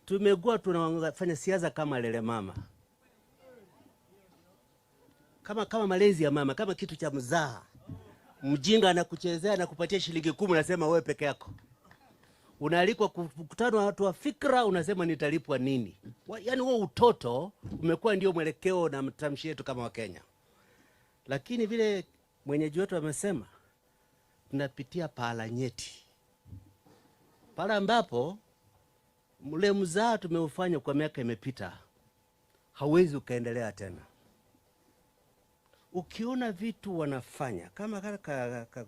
tumekuwa tunafanya siasa kama lele mama. Kama malezi ya mama, kama kitu cha mzaha. Mjinga anakuchezea na kupatia shilingi 10 unasema wewe peke yako. Unaalikwa kukutana na watu wa fikra unasema nitalipwa nini? Yaani huo utoto umekuwa ndio mwelekeo na mtamshi yetu kama Wakenya. Lakini vile mwenyeji wetu amesema tunapitia pahala nyeti. Pala ambapo mle mzaa tumeufanya kwa miaka imepita. Hauwezi ukaendelea tena. Ukiona vitu wanafanya kama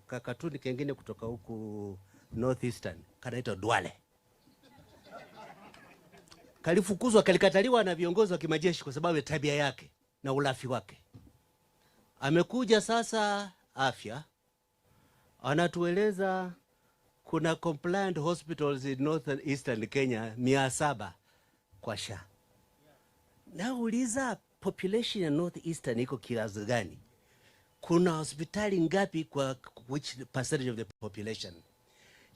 katuni kengine kutoka huku Northeastern kanaitwa Duale. Kalifukuzwa, kalikataliwa na viongozi wa kimajeshi kwa sababu ya tabia yake na ulafi wake. Amekuja sasa afya. Anatueleza kuna compliant hospitals in Northeastern Kenya 700 kwa SHA. Nauliza population ya Northeastern iko kiasi gani? Kuna hospitali ngapi kwa which percentage of the population?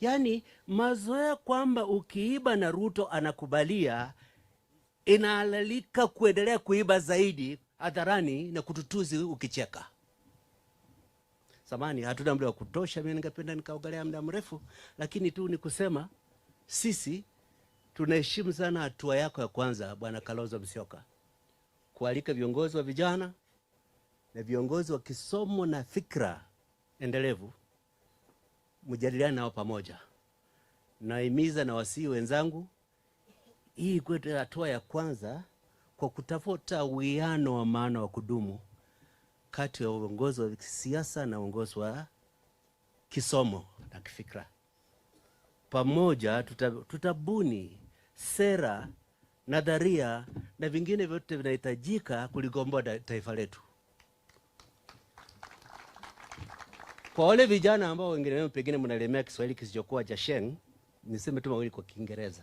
Yani mazoea kwamba ukiiba na Ruto anakubalia, inaalalika kuendelea kuiba zaidi hadharani na kututuzi ukicheka. Samani, hatuna muda wa kutosha, mimi ningependa nikaongelea muda mrefu, lakini tu ni kusema sisi tunaheshimu sana hatua yako ya kwanza Bwana Kalonzo Musyoka. Kualika viongozi wa vijana na viongozi wa kisomo na fikra endelevu mjadiliane nao pamoja. Naimiza na wasii wenzangu hii kwetu hatua ya kwanza kwa kutafuta uwiano wa maana wa kudumu kati ya uongozi wa siasa na uongozi wa kisomo na kifikra. Pamoja tutabuni sera, nadharia na vingine vyote vinahitajika kuligomboa taifa letu. Kwa wale vijana ambao wengine wao pengine mnalemea Kiswahili kisichokuwa cha Sheng, niseme tu mawili kwa Kiingereza.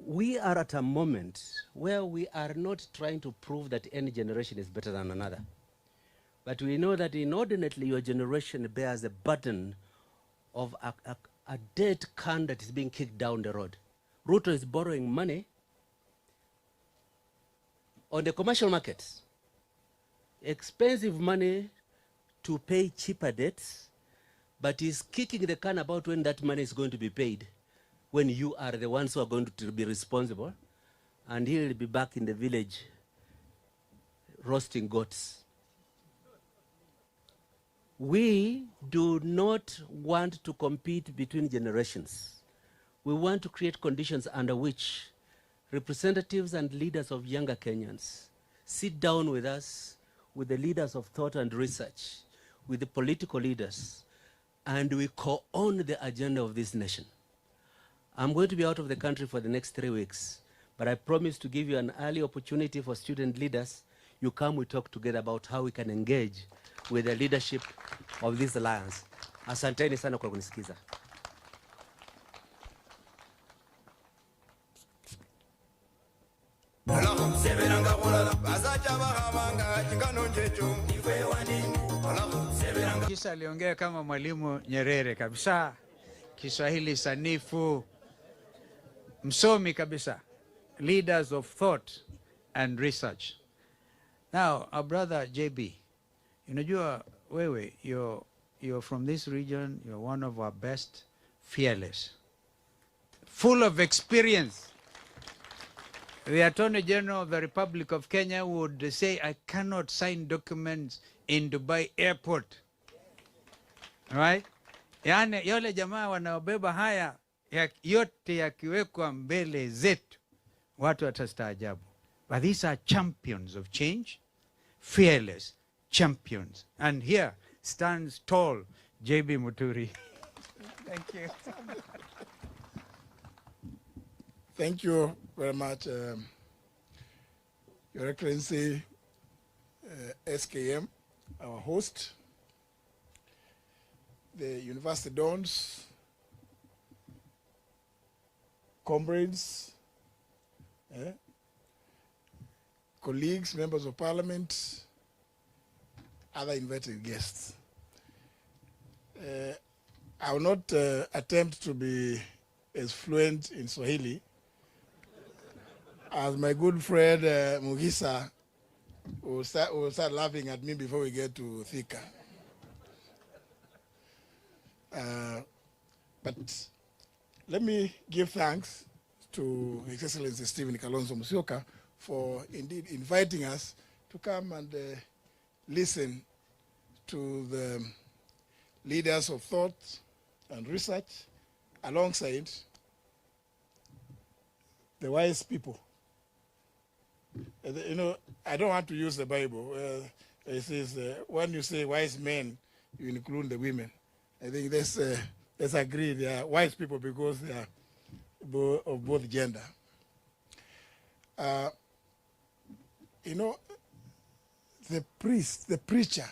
We are at a moment where we are not trying to prove that any generation is better than another. But we know that inordinately your generation bears the burden of a dead can that is being kicked down the road. Ruto is borrowing money on the commercial markets. Expensive money to pay cheaper debts, but he's kicking the can about when that money is going to be paid, when you are the ones who are going to be responsible, and he'll be back in the village roasting goats. We do not want to compete between generations. We want to create conditions under which representatives and leaders of younger Kenyans sit down with us, with the leaders of thought and research, with the political leaders, and we co-own the agenda of this nation. I'm going to be out of the country for the next 3 weeks, but I promise to give you an early opportunity for student leaders. You come, we talk together about how we can engage with the leadership of this alliance. Asanteni sana kwa kunisikiza. Kisa aliongea kama Mwalimu Nyerere kabisa, Kiswahili sanifu, msomi kabisa, leaders of thought and research. Now, our brother JB, unajua wewe, you're from this region, you're one of our best, fearless, full of experience. The Attorney General of the Republic of Kenya would say, I cannot sign documents in Dubai airport. Right? Yani, yole jamaa wanaobeba haya yote yakiwekwa mbele zetu, watu watastaajabu. But these are champions of change, fearless champions. And here stands tall JB Muturi. Thank you. Thank you very much, Your Excellency, SKM, our host, the University Dons, comrades, colleagues, members of parliament, other invited guests. I will not attempt to be as fluent in Swahili as my good friend Mugisa will start laughing at me before we get to Thika. But let me give thanks to His Excellency Stephen Kalonzo Musyoka for indeed inviting us to come and listen to the leaders of thought and research alongside the wise people. You know, I don't want to use the Bible. It says, when you say wise men, you include the women. I think let's agree they are wise people because they are of both gender. You know, the priest, the preacher,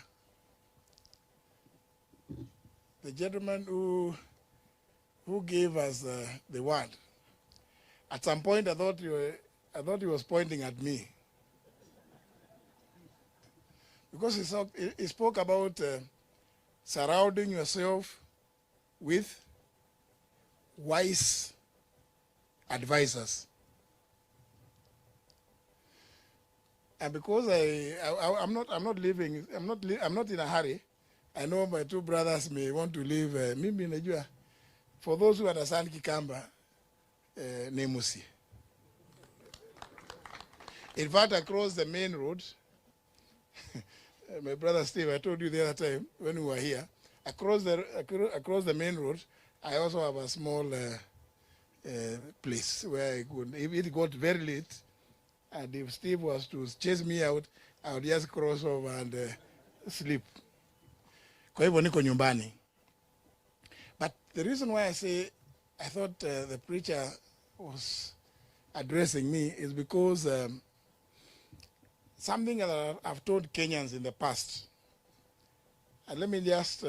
the gentleman who gave us the word. At some point, I thought he was pointing at me because he spoke about surrounding yourself with wise advisors. And because I'm not in a hurry. I know my two brothers may want to leave. Mimi najua. For those who understand Kikamba, Nemusi. In fact, across the main road, my brother Steve, I told you the other time when we were here, across the main road, I also have a small place where I could, if it got very late, and if Steve was to chase me out, I would just cross over and sleep. Kwa hivyo niko nyumbani. But the reason why I say I thought the preacher was addressing me is because something that I've told Kenyans in the past. And let me just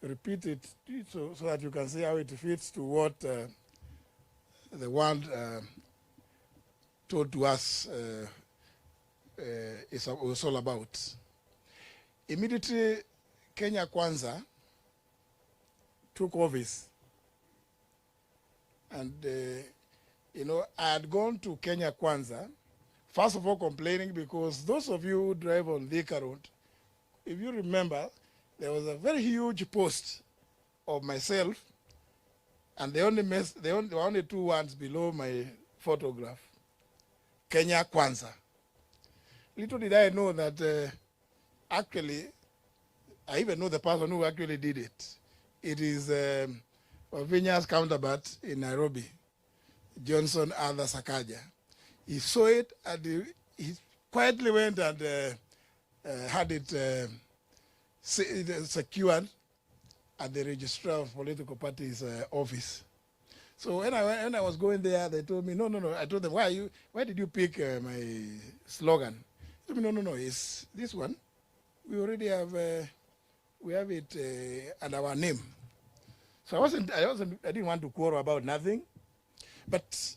repeat it so that you can see how it fits to what the world told to us was all about. Immediately, Kenya Kwanza took office. And, you know, I had gone to Kenya Kwanza, first of all complaining because those of you who drive on Thika Road, if you remember, there was a very huge post of myself, and there were only two words below my photograph, Kenya Kwanza. Little did I know that actually, I even know the person who actually did it. It is Vinya's counterpart in Nairobi, Johnson Arthur Sakaja. He saw it and he quietly went and had it secured at the registrar of political parties' office. So when I was going there, they told me, no. I told them, why did you pick my slogan? They told me, no, it's this one. We already have, we have it under our name. So I didn't want to quarrel about nothing. But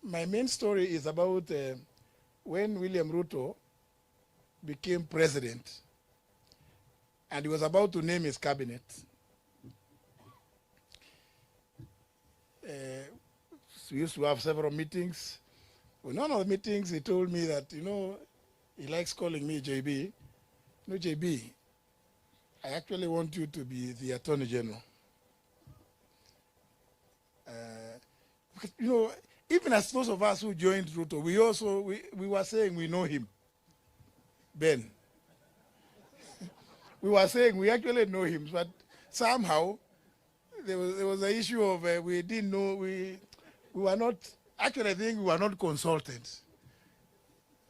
my main story is about when William Ruto became president and he was about to name his cabinet. We used to have several meetings. In one of the meetings, he told me that, you know, he likes calling me JB. No, JB, I actually want you to be the Attorney General. You know, even as those of us who joined Ruto, we were saying we know him, Ben. We were saying we actually know him, but somehow there was an issue of we didn't know, we were not, actually I think we were not consulted.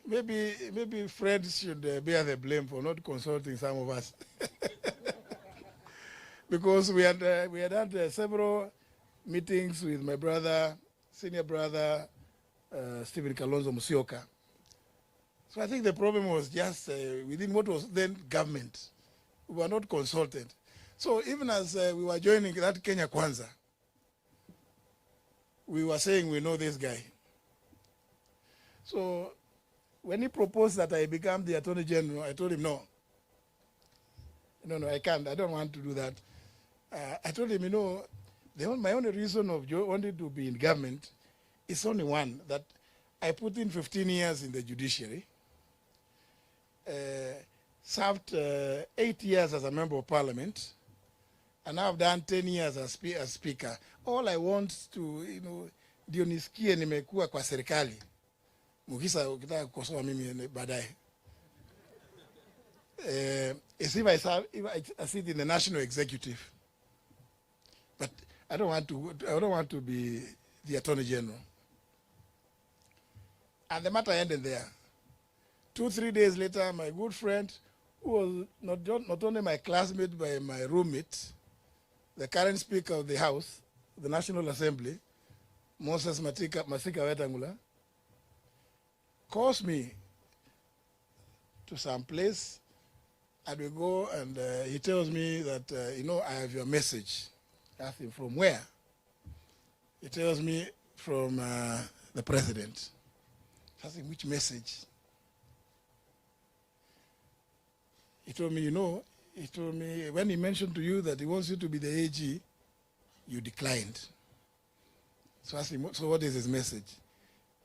Maybe friends should bear the blame for not consulting some of us. Because we had had several meetings with my brother, senior brother, Stephen Kalonzo Musyoka. So I think the problem was just within what was then government. We were not consulted. So even as we were joining that Kenya Kwanza, we were saying we know this guy. So when he proposed that I become the Attorney General, I told him no. No, I can't. I don't want to do that. I told him, you know, my only reason of wanting to be in government It's only one that I put in 15 years in the judiciary, served 8 years as a member of parliament, and now I've done 10 years as speaker. All I want to, ndio nisikie nimekuwa kwa serikali. Mukisa ukitaka kukosoa mimi baadaye. Is if I sit in the national executive, but I don't want to be the Attorney General. And the matter ended there. 2-3 days later, my good friend, who was not only my classmate but my roommate, the current Speaker of the House, the National Assembly, Moses Masika Wetangula, calls me to some place, and we go, and he tells me that, I have your message. I asked him, from where? He tells me, from the president. I asked him, which message? He told me, when he mentioned to you that he wants you to be the AG, you declined. So I asked him, so what is his message?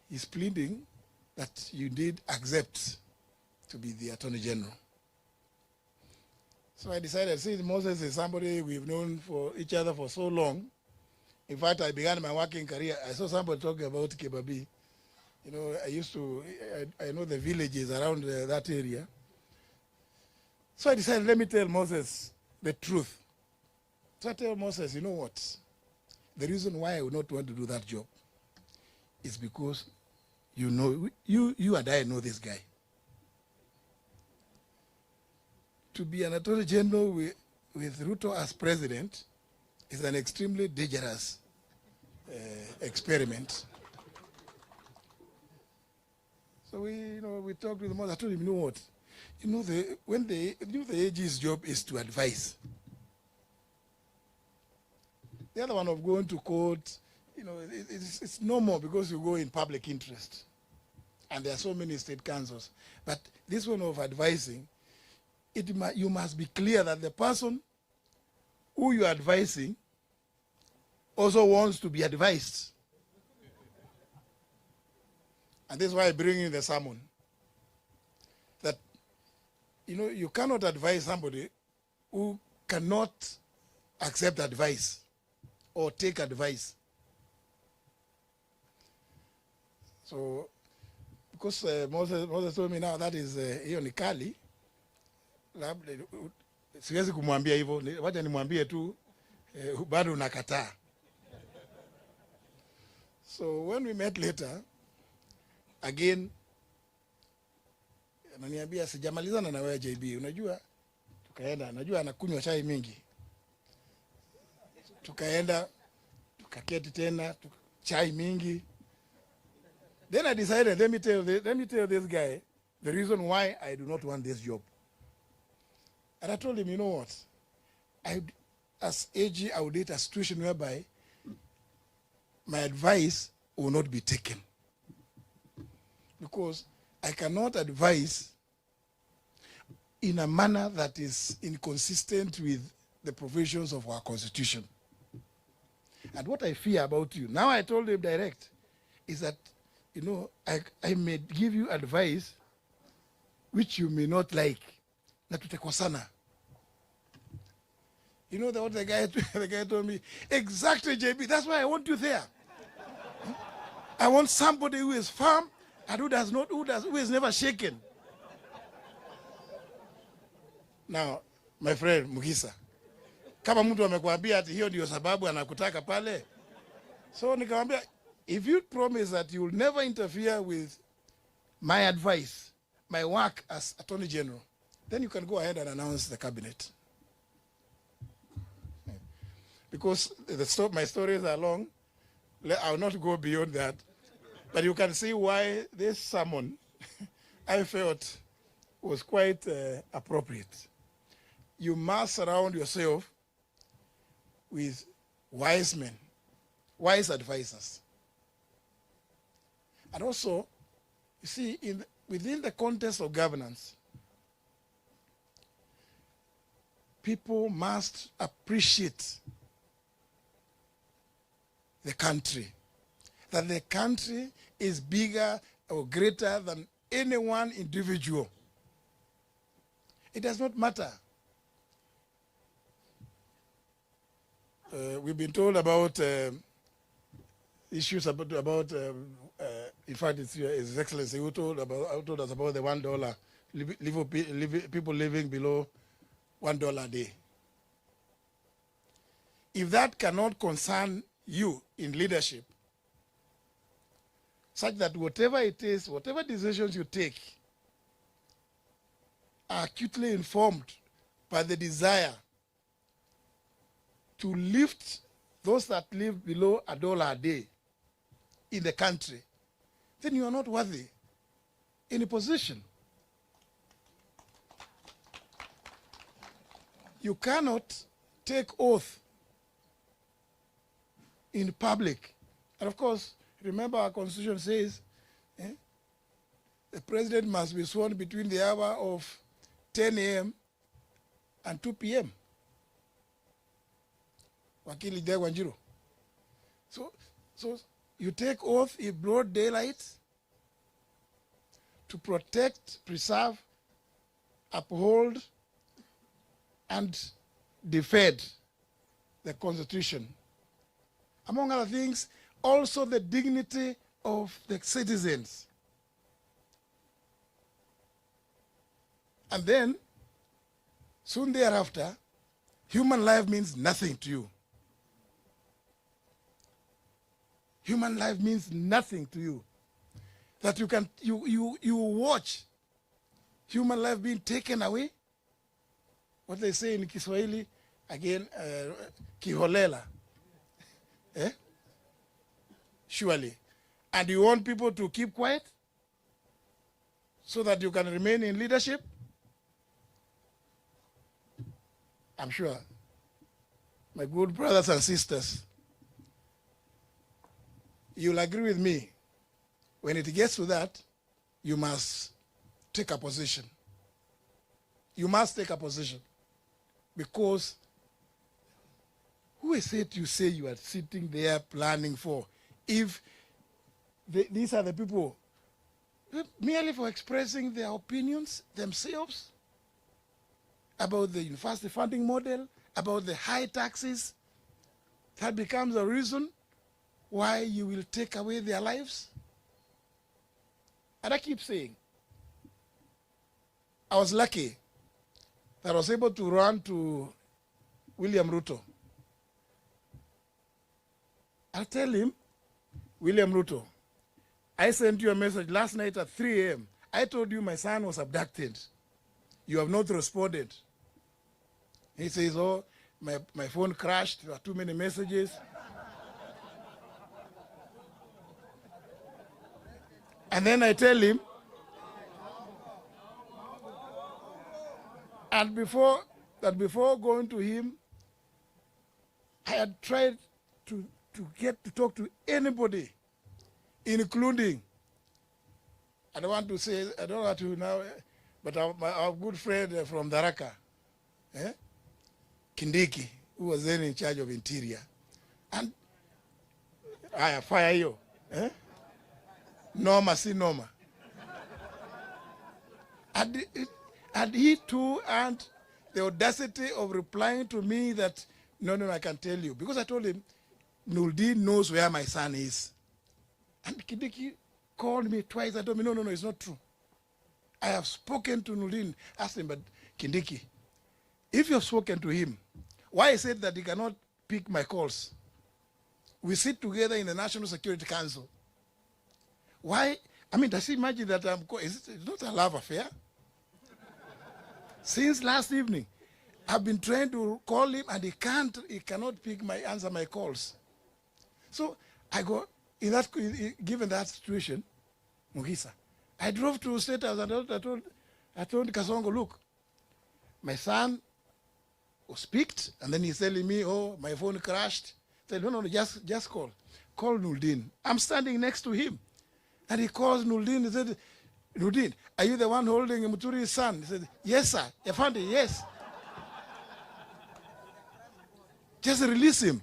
He's pleading that you did accept to be the Attorney General. So I decided, since Moses is somebody we've known for each other for so long, in fact, I began my working career, I saw somebody talking about Kebabi. I know the villages around that area. So I decided, let me tell Moses the truth. So I tell Moses, you know what? The reason why I would not want to do that job is because you and I know this guy. To be an Attorney General with Ruto as president is an extremely dangerous experiment. So we talked with Moses. I told him, you know what? The AG's job is to advise. The other one of going to court, it's normal because you go in public interest. And there are so many state councils. But this one of advising, you must be clear that the person who you are advising also wants to be advised. And this is why I bring in the sermon. That, you cannot advise somebody who cannot accept advice or take advice. So, because Moses told me now that is hiyo ni kali, siwezi kumwambia hivyo, wacha nimwambie tu bado unakataa. So when we met later, again, ananiambia sijamalizana na wewe JB, unajua, tukaenda, najua anakunywa chai mingi. Tukaenda, tukaketi tena, chai mingi. Then I decided, let me tell this guy the reason why I do not want this job. And I told him, you know what? As AG, I would date a situation whereby my advice will not be taken. Because I cannot advise in a manner that is inconsistent with the provisions of our Constitution. And what I fear about you, now I told him direct, is that, I may give you advice which you may not like. Na tutakosana. You know what the guy told me? Exactly, JB, that's why I want you there. I want somebody who is firm and who is never shaken. Now, my friend Mugisa, kama mtu amekwambia ati hiyo ndio sababu anakutaka pale. So nikamwambia, if you promise that you will never interfere with my advice, my work as Attorney General, then you can go ahead and announce the cabinet. Because my stories are long, I will not go beyond that. But you can see why this sermon, I felt, was quite appropriate. You must surround yourself with wise men, wise advisors. And also, you see, within the context of governance, people must appreciate the country. that the country is bigger or greater than any one individual. It does not matter. We've been told about issues about in fact, it's His Excellency who told us about the $1, people living below $1 a day. If that cannot concern you in leadership, such that whatever it is, whatever decisions you take are acutely informed by the desire to lift those that live below $1 a day in the country, then you are not worthy in a position. You cannot take oath in public. And of course, remember our constitution says the president must be sworn between the hour of 10 a.m. and 2 p.m. Wakili Wanjiru. So you take oath in broad daylight to protect, preserve, uphold, and defend the Constitution. Among other things, also the dignity of the citizens. And then, soon thereafter, human life means nothing to you. Human life means nothing to you. That you watch human life being taken away. What they say in Kiswahili, again, kiholela. Surely. And you want people to keep quiet so that you can remain in leadership? I'm sure, my good brothers and sisters, you'll agree with me. When it gets to that, you must take a position. You must take a position. Because who is it you say you are sitting there planning for? If these are the people merely for expressing their opinions themselves about the university funding model, about the high taxes, that becomes a reason why you will take away their lives? And I keep saying, I was lucky that I was able to run to William Ruto. I'll tell him, William Ruto, I sent you a message last night at 3 a.m. I told you my son was abducted. You have not responded. He says, oh, my phone crashed. There are too many messages. And then I tell him, and before going to him, I had tried to get to talk to anybody, including, I don't want to now, but our good friend from Daraka, Kindiki, who was then in charge of Interior. And I fire you. Norma, see Norma. And he too had the audacity of replying to me that, no, I can tell you. Because I told him, Nuldin knows where my son is. And Kindiki called me twice. I told me, no, it's not true. I have spoken to Nuldin. Asked him, but Kindiki, if you have spoken to him, why is it that he cannot pick my calls? We sit together in the National Security Council. Why? I mean, does he imagine that it's not a love affair? Since last evening, I've been trying to call him and he cannot answer my calls. So I go, given that situation, Mugisa, I drove to State House and I told Kasongo, look, my son was picked, and then he's telling me, oh, my phone crashed. I said, no, just call. Call Nuldin. I'm standing next to him. And he calls Nuldin. He said, Nuldin, are you the one holding Muturi's son? He said, yes, sir. Yafandi, yes. Just release him.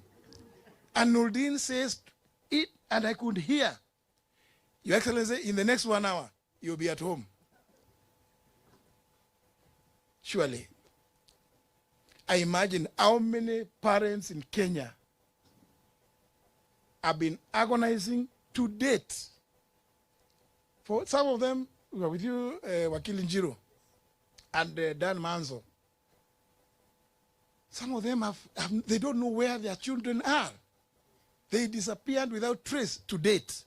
And Nuldin says, And I could hear, Your Excellency, in the next 1 hour, you'll be at home. Surely. I imagine how many parents in Kenya have been agonizing to date. For some of them, we are with you, Wakili Njiro and Dan Manzo. Some of them they don't know where their children are. They disappeared without trace to date.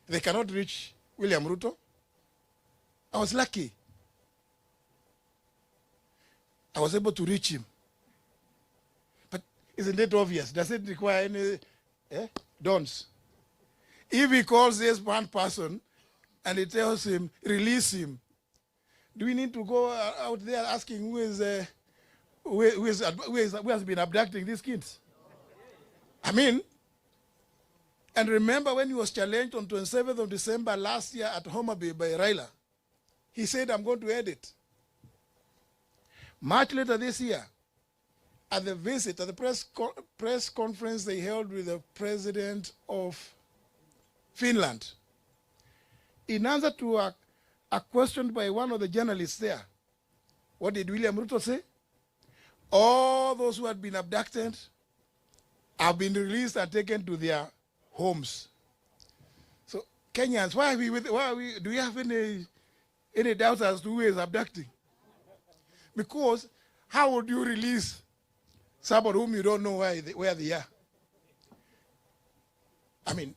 They cannot reach William Ruto. I was lucky. I was able to reach him. But isn't it obvious? Does it require any dons? If he calls this one person and he tells him, release him, do we need to go out there asking who has been abducting these kids? I mean, and remember when he was challenged on 27th of December last year at Homa Bay by Raila, he said, I'm going to edit. Much later this year, at the visit, at the press conference they held with the president of Finland, in answer to a question by one of the journalists there, what did William Ruto say? All those who had been abducted have been released and taken to their homes. So Kenyans, do we have any doubts as to who is abducting? Because how would you release somebody whom you don't know where they are? I mean,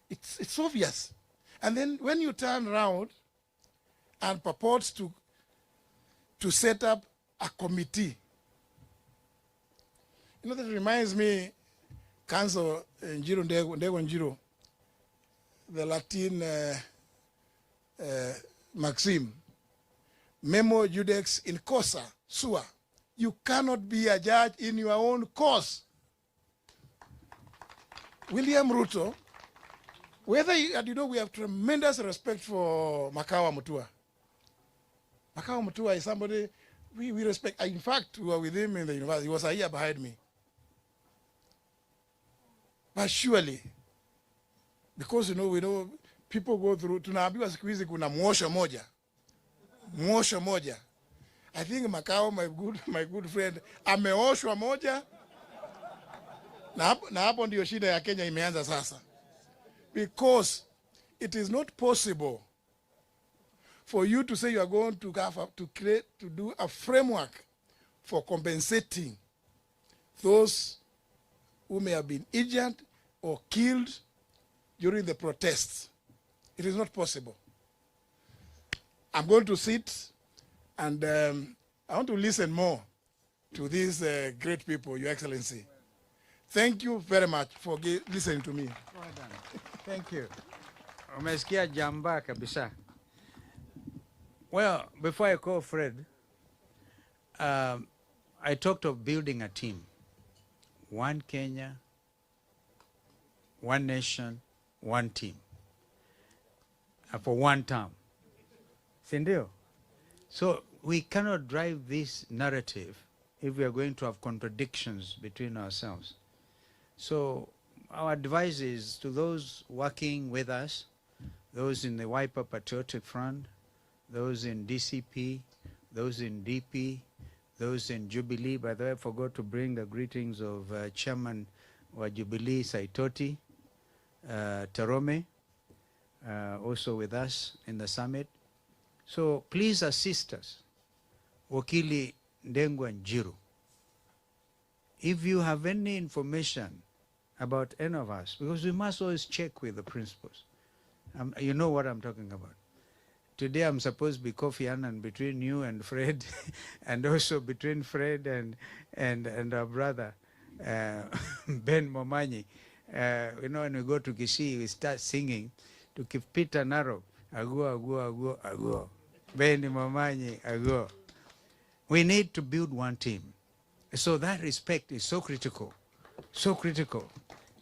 it's obvious. And then when you turn around and purports to set up a committee, you know, that reminds me, Council Njiro Ndego Njiro, the Latin maxim, Memo Judex in Cosa Sua. You cannot be a judge in your own cause. William Ruto, we have tremendous respect for Makawa Mutua. Makawa Mutua is somebody we respect. In fact, we were with him in the university. He was a year behind me. But surely, because we know people go through, tunaambiwa siku hizi kuna mwosho moja. I think Makao, my good friend, ameoshwa moja, na hapo ndio shida ya Kenya imeanza sasa. Because it is not possible for you to say you are going to do a framework for compensating those who may have been injured or killed during the protests. It is not possible. I'm going to sit and I want to listen more to these great people, Your Excellency. Thank you very much for listening to me. Well done. Thank you. Umesikia jamba kabisa. Well, before I call Fred, I talked of building a team. One Kenya, one nation, one team. For one term. Sindio? So we cannot drive this narrative if we are going to have contradictions between ourselves. So our advice is to those working with us, those in the Wiper Patriotic Front, those in DCP, those in DP, those in Jubilee. By the way, I forgot to bring the greetings of Chairman wa Jubilee, Saitoti, Terome, also with us in the summit. So please assist us, Wakili Ndengwa Njiro. If you have any information about any of us, because we must always check with the principals. You know what I'm talking about. Today I'm supposed to be Kofi Annan between you and Fred, and also between Fred and our brother, Ben Momanyi. When we go to Kisii, we start singing to keep Peter Narok, Ago, Ago, Ago, Ago. Ben Momanyi, Ago. We need to build one team. So that respect is so critical, so critical.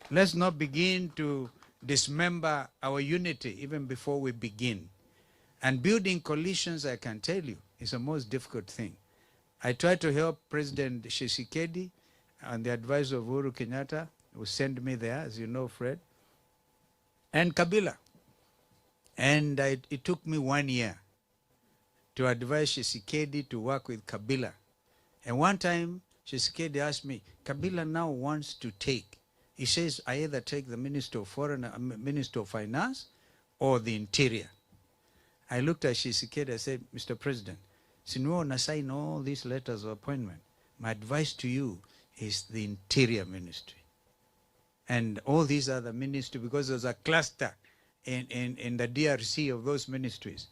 Let's not begin to dismember our unity even before we begin. And building coalitions, I can tell you, is the most difficult thing. I tried to help President Tshisekedi and the advisor of Uhuru Kenyatta who sent me there, as you know, Fred, and Kabila. And it took me 1 year to advise Tshisekedi to work with Kabila. And one time, Tshisekedi asked me, Kabila now wants to take. He says, I either take the Minister of Minister of Finance or the Interior. I looked at Tshisekedi, I said, Mr. President, since we want to sign all these letters of appointment, my advice to you is the Interior Ministry. And all these other ministries, because there's a cluster in the DRC of those ministries.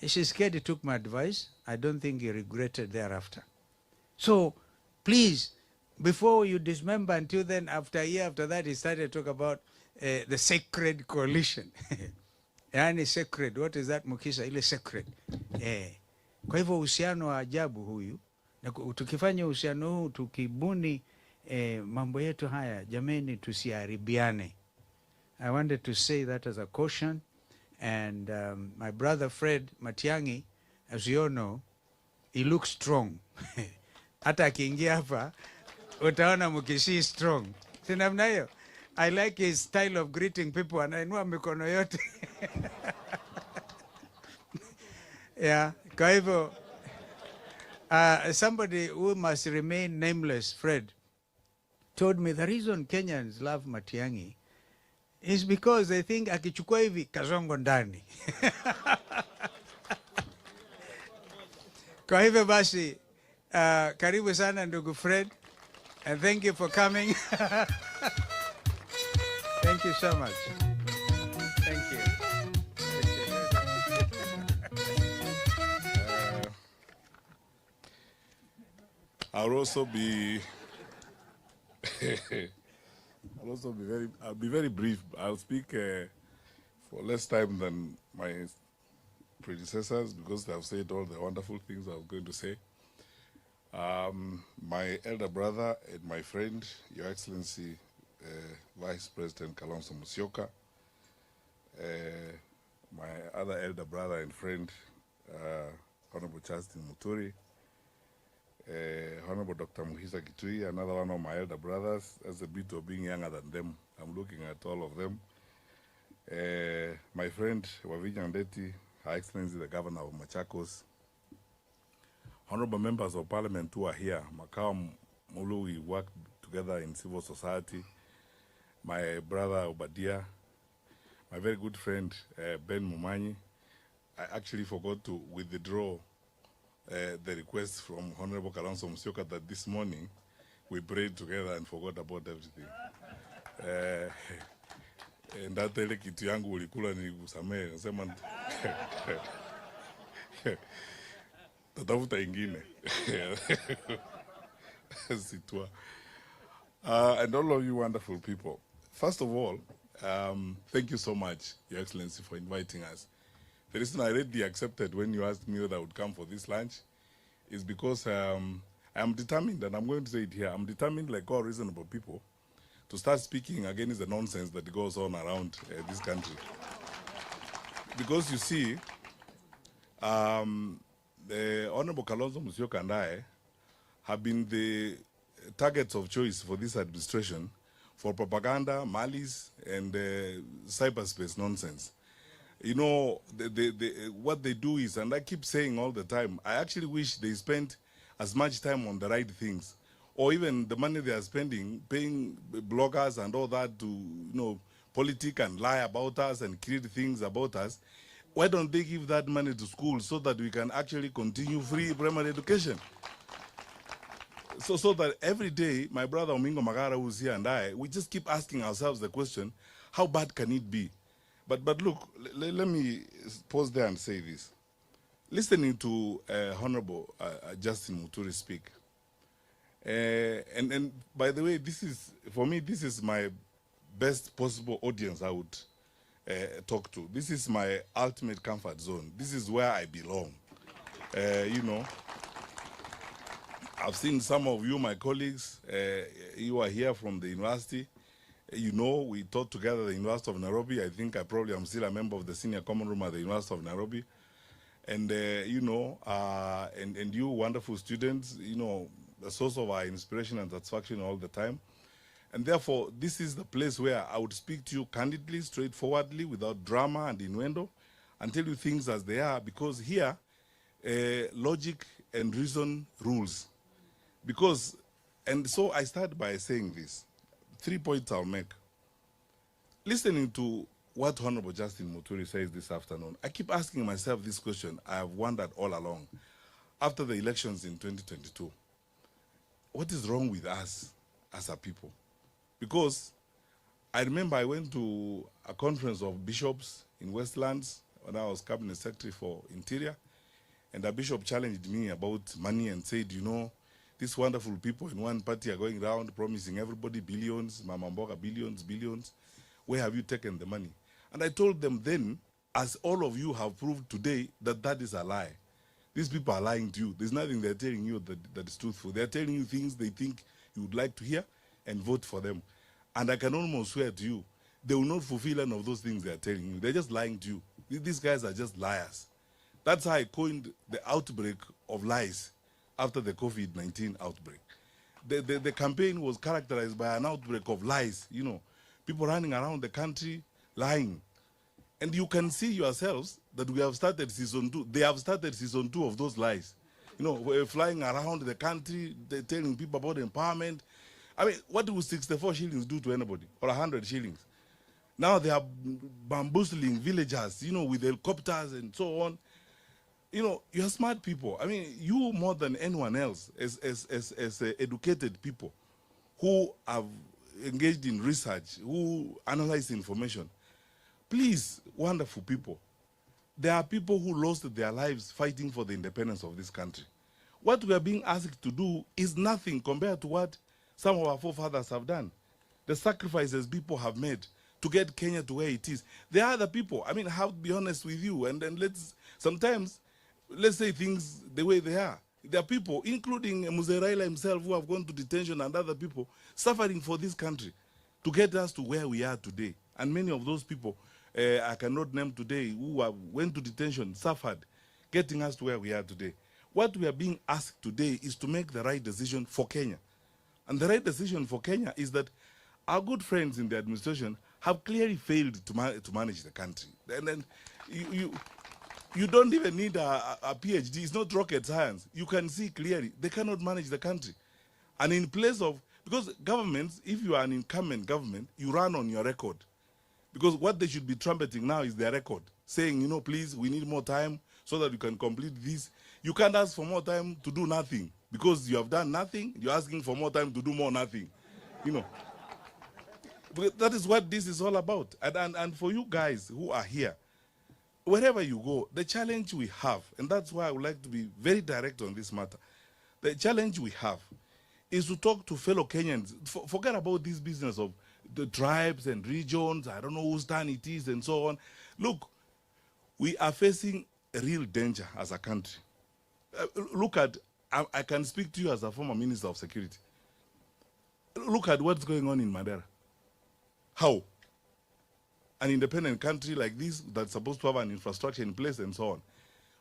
Tshisekedi took my advice. I don't think he regretted thereafter. So, please, before you dismember, until then, after a year after that, he started to talk about the sacred coalition. Yani sacred, what is that, Mukisha? Ile sacred. Kwa hivyo uhusiano wa ajabu huyu, na tukifanya uhusiano huu, tukibuni mambo yetu haya, jameni tusiharibiane. I wanted to say that as a caution. And my brother Fred Matiang'i, as you all know, he looks strong. Hata akiingia hapa, utaona Mukishi strong. Si namna hiyo? I like his style of greeting people, anainua mikono yote. Yeah, kwa hivyo, somebody who must remain nameless, Fred, told me the reason Kenyans love Matiang'i is because they think akichukua hivi kazongo ndani. Kwa hivyo basi, karibu sana ndugu Fred, and thank you for coming. Thank you so much. Thank you. I'll also be I'll be very brief. I'll speak for less time than my predecessors because they've said all the wonderful things I was going to say. My elder brother and my friend, Your Excellency, Vice President Kalonzo Musyoka, my other elder brother and friend, Honorable Justin Muturi, Honorable Dr. Muhisa Kitui, another one of my elder brothers, as a bit of being younger than them. I'm looking at all of them. My friend, Wavinya Ndeti, Her Excellency, the Governor of Machakos, honorable members of Parliament who are here, Makao Mulu, we work together in civil society, my brother Obadia, my very good friend, Ben Mumanyi. I actually forgot to withdraw the request from Honorable Kalonzo Musyoka that this morning we prayed together and forgot about everything. And that ile kitu yangu ulikula nikusamee, nasema tatafuta ingine. Sitwa. And all of you wonderful people. First of all, thank you so much, Your Excellency, for inviting us. The reason I readily accepted when you asked me whether I would come for this lunch is because I am determined, and I'm going to say it here, I'm determined, like all reasonable people, to start speaking against the nonsense that goes on around this country. Because you see, the Honorable Kalonzo Musyoka and I have been the targets of choice for this administration for propaganda, malice, and cyberspace nonsense. You know, what they do is, and I keep saying all the time, I actually wish they spent as much time on the right things, or even the money they are spending, paying bloggers and all that to, you know, politic and lie about us and create things about us. Why don't they give that money to schools so that we can actually continue free primary education? So that every day, my brother Omingo Magara, who's here, and I, we just keep asking ourselves the question, how bad can it be? But look, let me pause there and say this. Listening to Honorable Justin Muturi speak, and by the way, this is, for me, this is my best possible audience I would talk to. This is my ultimate comfort zone. This is where I belong. You know, I've seen some of you, my colleagues, you are here from the university. You know, we taught together at the University of Nairobi. I think I probably am still a member of the senior common room at the University of Nairobi. And, you know, and you wonderful students, you know, the source of our inspiration and satisfaction all the time. And therefore, this is the place where I would speak to you candidly, straightforwardly, without drama and innuendo, and tell you things as they are, because here, logic and reason rules. Because, and so I start by saying this. 3 points I'll make. Listening to what Honorable Justin Muturi says this afternoon, I keep asking myself this question I have wondered all along. After the elections in 2022, what is wrong with us as a people? Because I remember I went to a conference of bishops in Westlands when I was Cabinet Secretary for Interior, and a bishop challenged me about money and said, you know, these wonderful people in one party are going around promising everybody billions, Mama Mboga billions, billions. Where have you taken the money? And I told them then, as all of you have proved today, that that is a lie. These people are lying to you. There's nothing they're telling you that is truthful. They're telling you things they think you would like to hear and vote for them. And I can almost swear to you, they will not fulfill any of those things they're telling you. They're just lying to you. These guys are just liars. That's how I coined the outbreak of lies after the COVID-19 outbreak. The campaign was characterized by an outbreak of lies, you know, people running around the country lying. And you can see yourselves that we have started season 2. They have started season 2 of those lies. You know, we're flying around the country, they're telling people about empowerment. I mean, what will 64 shillings do to anybody? Or 100 shillings? Now they are bamboozling villagers, you know, with helicopters and so on. You know, you're smart people. I mean, you more than anyone else as educated people who have engaged in research, who analyze information. Please, wonderful people, there are people who lost their lives fighting for the independence of this country. What we are being asked to do is nothing compared to what some of our forefathers have done. The sacrifices people have made to get Kenya to where it is. There are other people. I mean, I have to be honest with you, and then sometimes let's say things the way they are. There are people, including Mzee Raila himself, who have gone to detention, and other people suffering for this country to get us to where we are today. And many of those people, I cannot name today, who went to detention, suffered, getting us to where we are today. What we are being asked today is to make the right decision for Kenya. And the right decision for Kenya is that our good friends in the administration have clearly failed to manage the country. And then you don't even need a PhD. It's not rocket science. You can see clearly they cannot manage the country. And in place of, because governments, if you are an incumbent government, you run on your record. Because what they should be trumpeting now is their record, saying, you know, please, we need more time so that you can complete this. You can't ask for more time to do nothing because you have done nothing. You're asking for more time to do more nothing, you know. But that is what this is all about. And for you guys who are here, wherever you go, the challenge we have, and that's why I would like to be very direct on this matter, the challenge we have is to talk to fellow Kenyans. Forget about this business of the tribes and regions, I don't know whose turn it is and so on. Look, we are facing a real danger as a country. Look at, I can speak to you as a former Minister of Security. Look at what's going on in Madera. How? An independent country like this that's supposed to have an infrastructure in place and so on.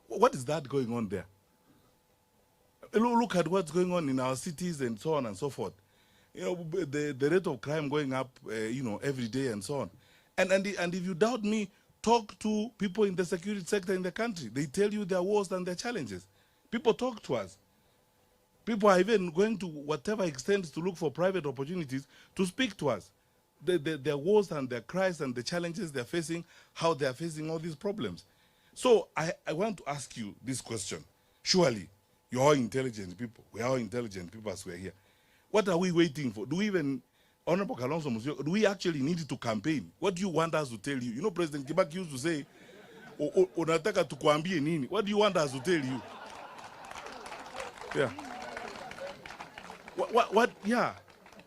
What is that going on there? Look at what's going on in our cities and so on and so forth. You know, the rate of crime going up, you know, every day and so on. And if you doubt me, talk to people in the security sector in the country. They tell you their woes and their challenges. People talk to us. People are even going to whatever extent to look for private opportunities to speak to us. Their woes and their cries and the challenges they're facing, how they're facing all these problems. So I want to ask you this question. Surely, you're all intelligent people. We're all intelligent people as we're here. What are we waiting for? Do we even, Honorable Kalonzo, do we actually need to campaign? What do you want us to tell you? You know, President Kibaki used to say, unataka tukuambie nini? What do you want us to tell you? Yeah.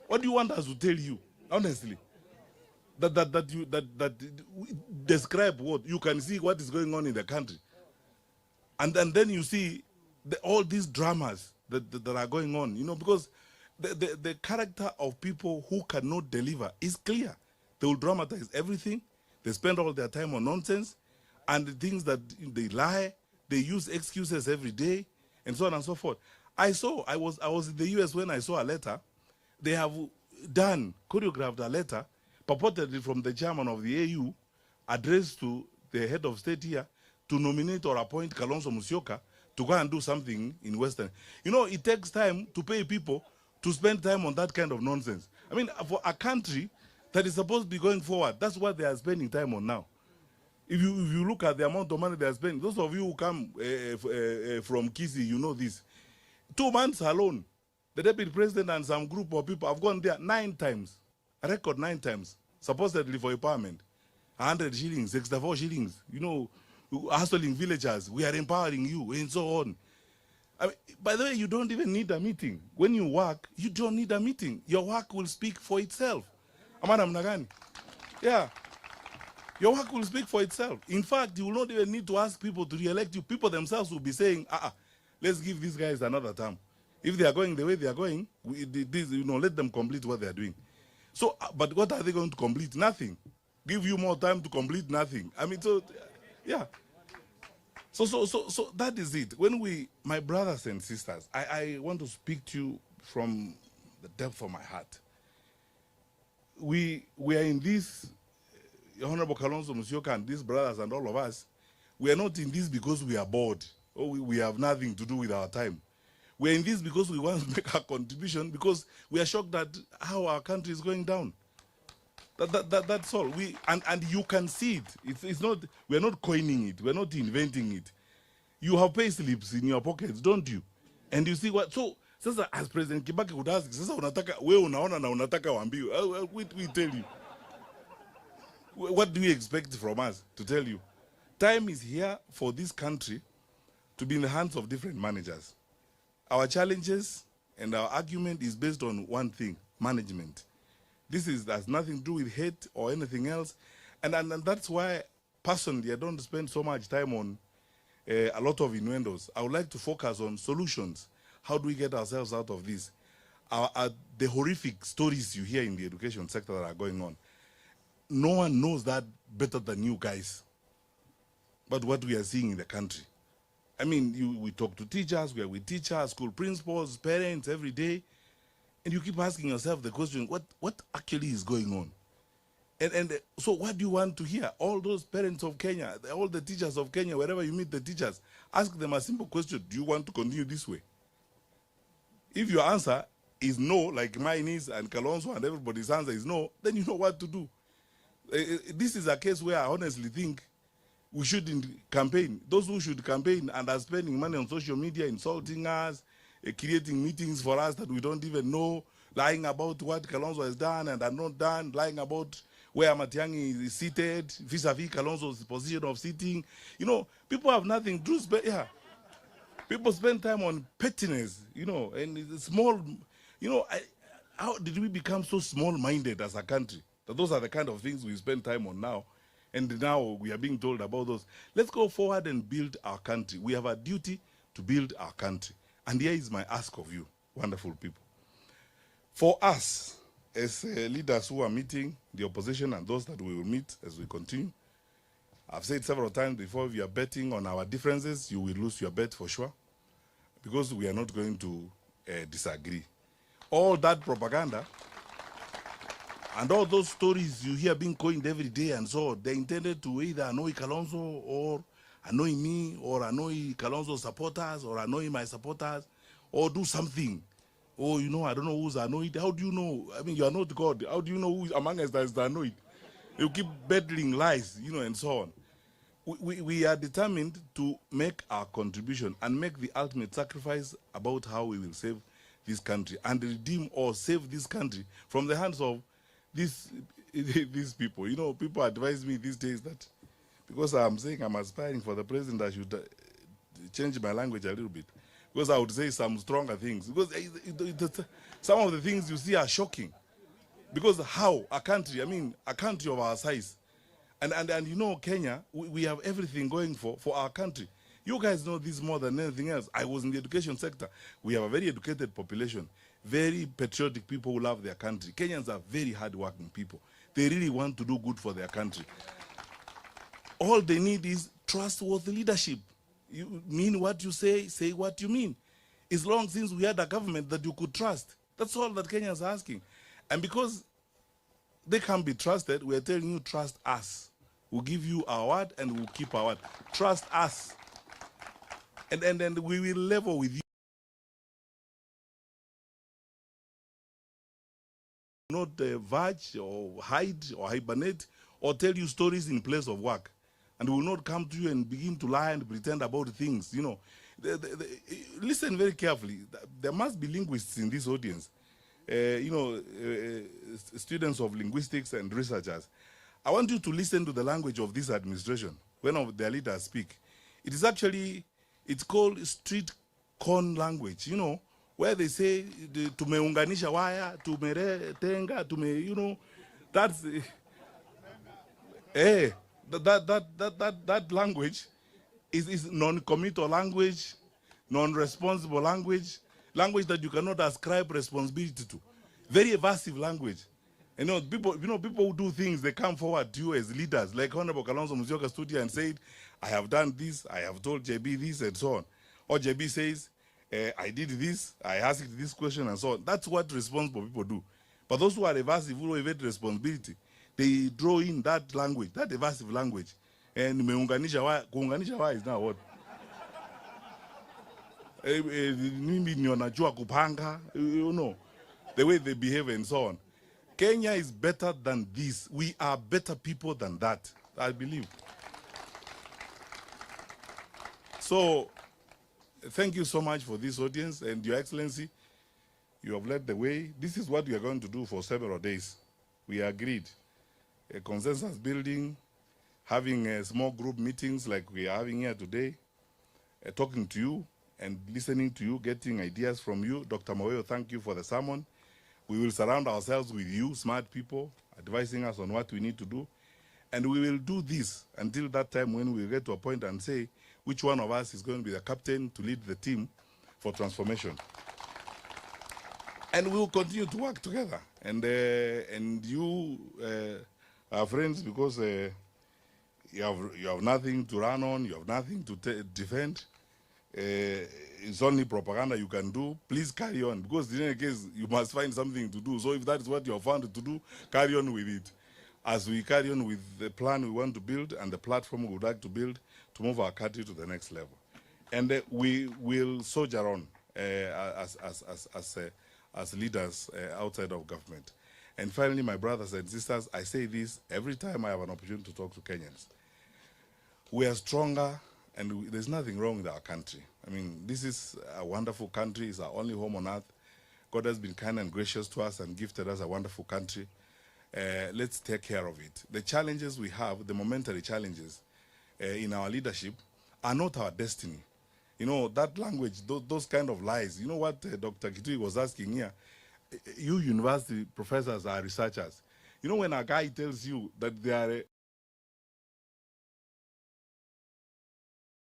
What do you want us to tell you? Honestly. That describe what? You can see what is going on in the country. And then you see all these dramas that are going on, you know, because the character of people who cannot deliver is clear. They will dramatize everything. They spend all their time on nonsense and the things that they lie. They use excuses every day and so on and so forth. I was in the US when I saw a letter. They have done, choreographed a letter purportedly from the chairman of the AU addressed to the head of state here to nominate or appoint Kalonzo Musyoka to go and do something in Western. You know, it takes time to pay people to spend time on that kind of nonsense. I mean, for a country that is supposed to be going forward, that's what they are spending time on now. If you look at the amount of money they are spending, those of you who come from Kisi, you know this. 2 months alone, the deputy president and some group of people have gone there 9 times, a record 9 times, supposedly for empowerment. 100 shillings, 64 shillings, you know, hustling villagers, we are empowering you, and so on. I mean, by the way, you don't even need a meeting. When you work, you don't need a meeting. Your work will speak for itself. Amana mnagani? Yeah. Your work will speak for itself. In fact, you will not even need to ask people to re-elect you. People themselves will be saying, let's give these guys another term. If they are going the way they are going, let them complete what they are doing. So, but what are they going to complete? Nothing. Give you more time to complete nothing. I mean, so, yeah. So that is it. When my brothers and sisters, I want to speak to you from the depth of my heart. We are in this, Honorable Kalonzo Musyoka and these brothers and all of us, we are not in this because we are bored or we have nothing to do with our time. We are in this because we want to make a contribution, because we are shocked at how our country is going down. That's all. And you can see it. It's not, we're not coining it. We're not inventing it. You have pay slips in your pockets, don't you? And you see what, so sasa as President Kibaki would ask, sasa unataka, wewe unaona na unataka waambiwe. We tell you. What do you expect from us to tell you? Time is here for this country to be in the hands of different managers. Our challenges and our argument is based on one thing: management. This has nothing to do with hate or anything else. And that's why, personally, I don't spend so much time on a lot of innuendos. I would like to focus on solutions. How do we get ourselves out of this? The horrific stories you hear in the education sector that are going on. No one knows that better than you guys. But what we are seeing in the country. I mean, we talk to teachers, we are with teachers, school principals, parents every day. And you keep asking yourself the question, what actually is going on? And so what do you want to hear? All those parents of Kenya, all the teachers of Kenya, wherever you meet the teachers, ask them a simple question: do you want to continue this way? If your answer is no, like mine is, and Kalonzo and everybody's answer is no, then you know what to do. This is a case where I honestly think we shouldn't campaign. Those who should campaign and are spending money on social media, insulting us, creating meetings for us that we don't even know, lying about what Kalonzo has done and are not done, lying about where Matiang'i is seated, vis-a-vis Kalonzo's position of sitting. You know, people have nothing to do. Yeah. People spend time on pettiness, you know, and it's small, you know, how did we become so small-minded as a country? That those are the kind of things we spend time on now. And now we are being told about those. Let's go forward and build our country. We have a duty to build our country. And here is my ask of you, wonderful people. For us, as leaders who are meeting the opposition and those that we will meet as we continue, I've said several times before, if you are betting on our differences, you will lose your bet for sure, because we are not going to disagree. All that propaganda and all those stories you hear being coined every day and so, they're intended to either annoy Kalonzo or annoy me or annoy Kalonzo's supporters or annoy my supporters or do something. Oh, you know, I don't know who's annoyed. How do you know? I mean, you are not God. How do you know who among us that is annoyed? You keep peddling lies, you know, and so on. We are determined to make our contribution and make the ultimate sacrifice about how we will save this country and redeem or save this country from the hands of these people. You know, people advise me these days that because I'm saying I'm aspiring for the president, I should change my language a little bit. Because I would say some stronger things. Because some of the things you see are shocking. Because how a country, I mean, a country of our size, and you know, Kenya, we have everything going for our country. You guys know this more than anything else. I was in the education sector. We have a very educated population, very patriotic people who love their country. Kenyans are very hardworking people. They really want to do good for their country. All they need is trustworthy leadership. You mean what you say what you mean. As long since we had a government that you could trust. That's all that Kenyans are asking. And because they can't be trusted, we are telling you, trust us. We'll give you our word and we'll keep our word. Trust us. And then we will level with you. Not verge or hide or hibernate or tell you stories in place of work. And we will not come to you and begin to lie and pretend about things. You know, listen very carefully. There must be linguists in this audience. Students of linguistics and researchers. I want you to listen to the language of this administration when of their leaders speak. It is actually, it's called street corn language, you know, where they say, tumeunganisha waya, tumetenga, that's, that language is non-committal language, non-responsible language, language that you cannot ascribe responsibility to. Very evasive language. People who do things, they come forward to you as leaders, like Honorable Kalonzo Musyoka stood here and said, I have done this, I have told JB this, and so on. Or JB says, I did this, I asked this question, and so on. That's what responsible people do. But those who are evasive, who evade responsibility, they draw in that language, that evasive language. And kuunganisha wa is now what? Mimi najua kupanga, you know, the way they behave and so on. Kenya is better than this. We are better people than that, I believe. So, thank you so much for this audience, and Your Excellency, you have led the way. This is what we are going to do for several days. We agreed. A consensus building, having small group meetings like we are having here today, talking to you and listening to you, getting ideas from you. Dr. Moyo, thank you for the sermon. We will surround ourselves with you, smart people, advising us on what we need to do. And we will do this until that time when we get to a point and say which one of us is going to be the captain to lead the team for transformation. And we will continue to work together. And you are friends because you have nothing to run on, you have nothing to defend. It's only propaganda you can do. Please carry on, because in any case, you must find something to do. So if that is what you are found to do, carry on with it. As we carry on with the plan we want to build and the platform we would like to build to move our country to the next level. And we will soldier on as leaders outside of government. And finally, my brothers and sisters, I say this every time I have an opportunity to talk to Kenyans. We are stronger, and there's nothing wrong with our country. I mean, this is a wonderful country. It's our only home on earth. God has been kind and gracious to us and gifted us a wonderful country. Let's take care of it. The challenges we have, the momentary challenges in our leadership, are not our destiny. You know, that language, those kind of lies. You know what Dr. Kitui was asking here? You university professors are researchers. You know, when a guy tells you that they are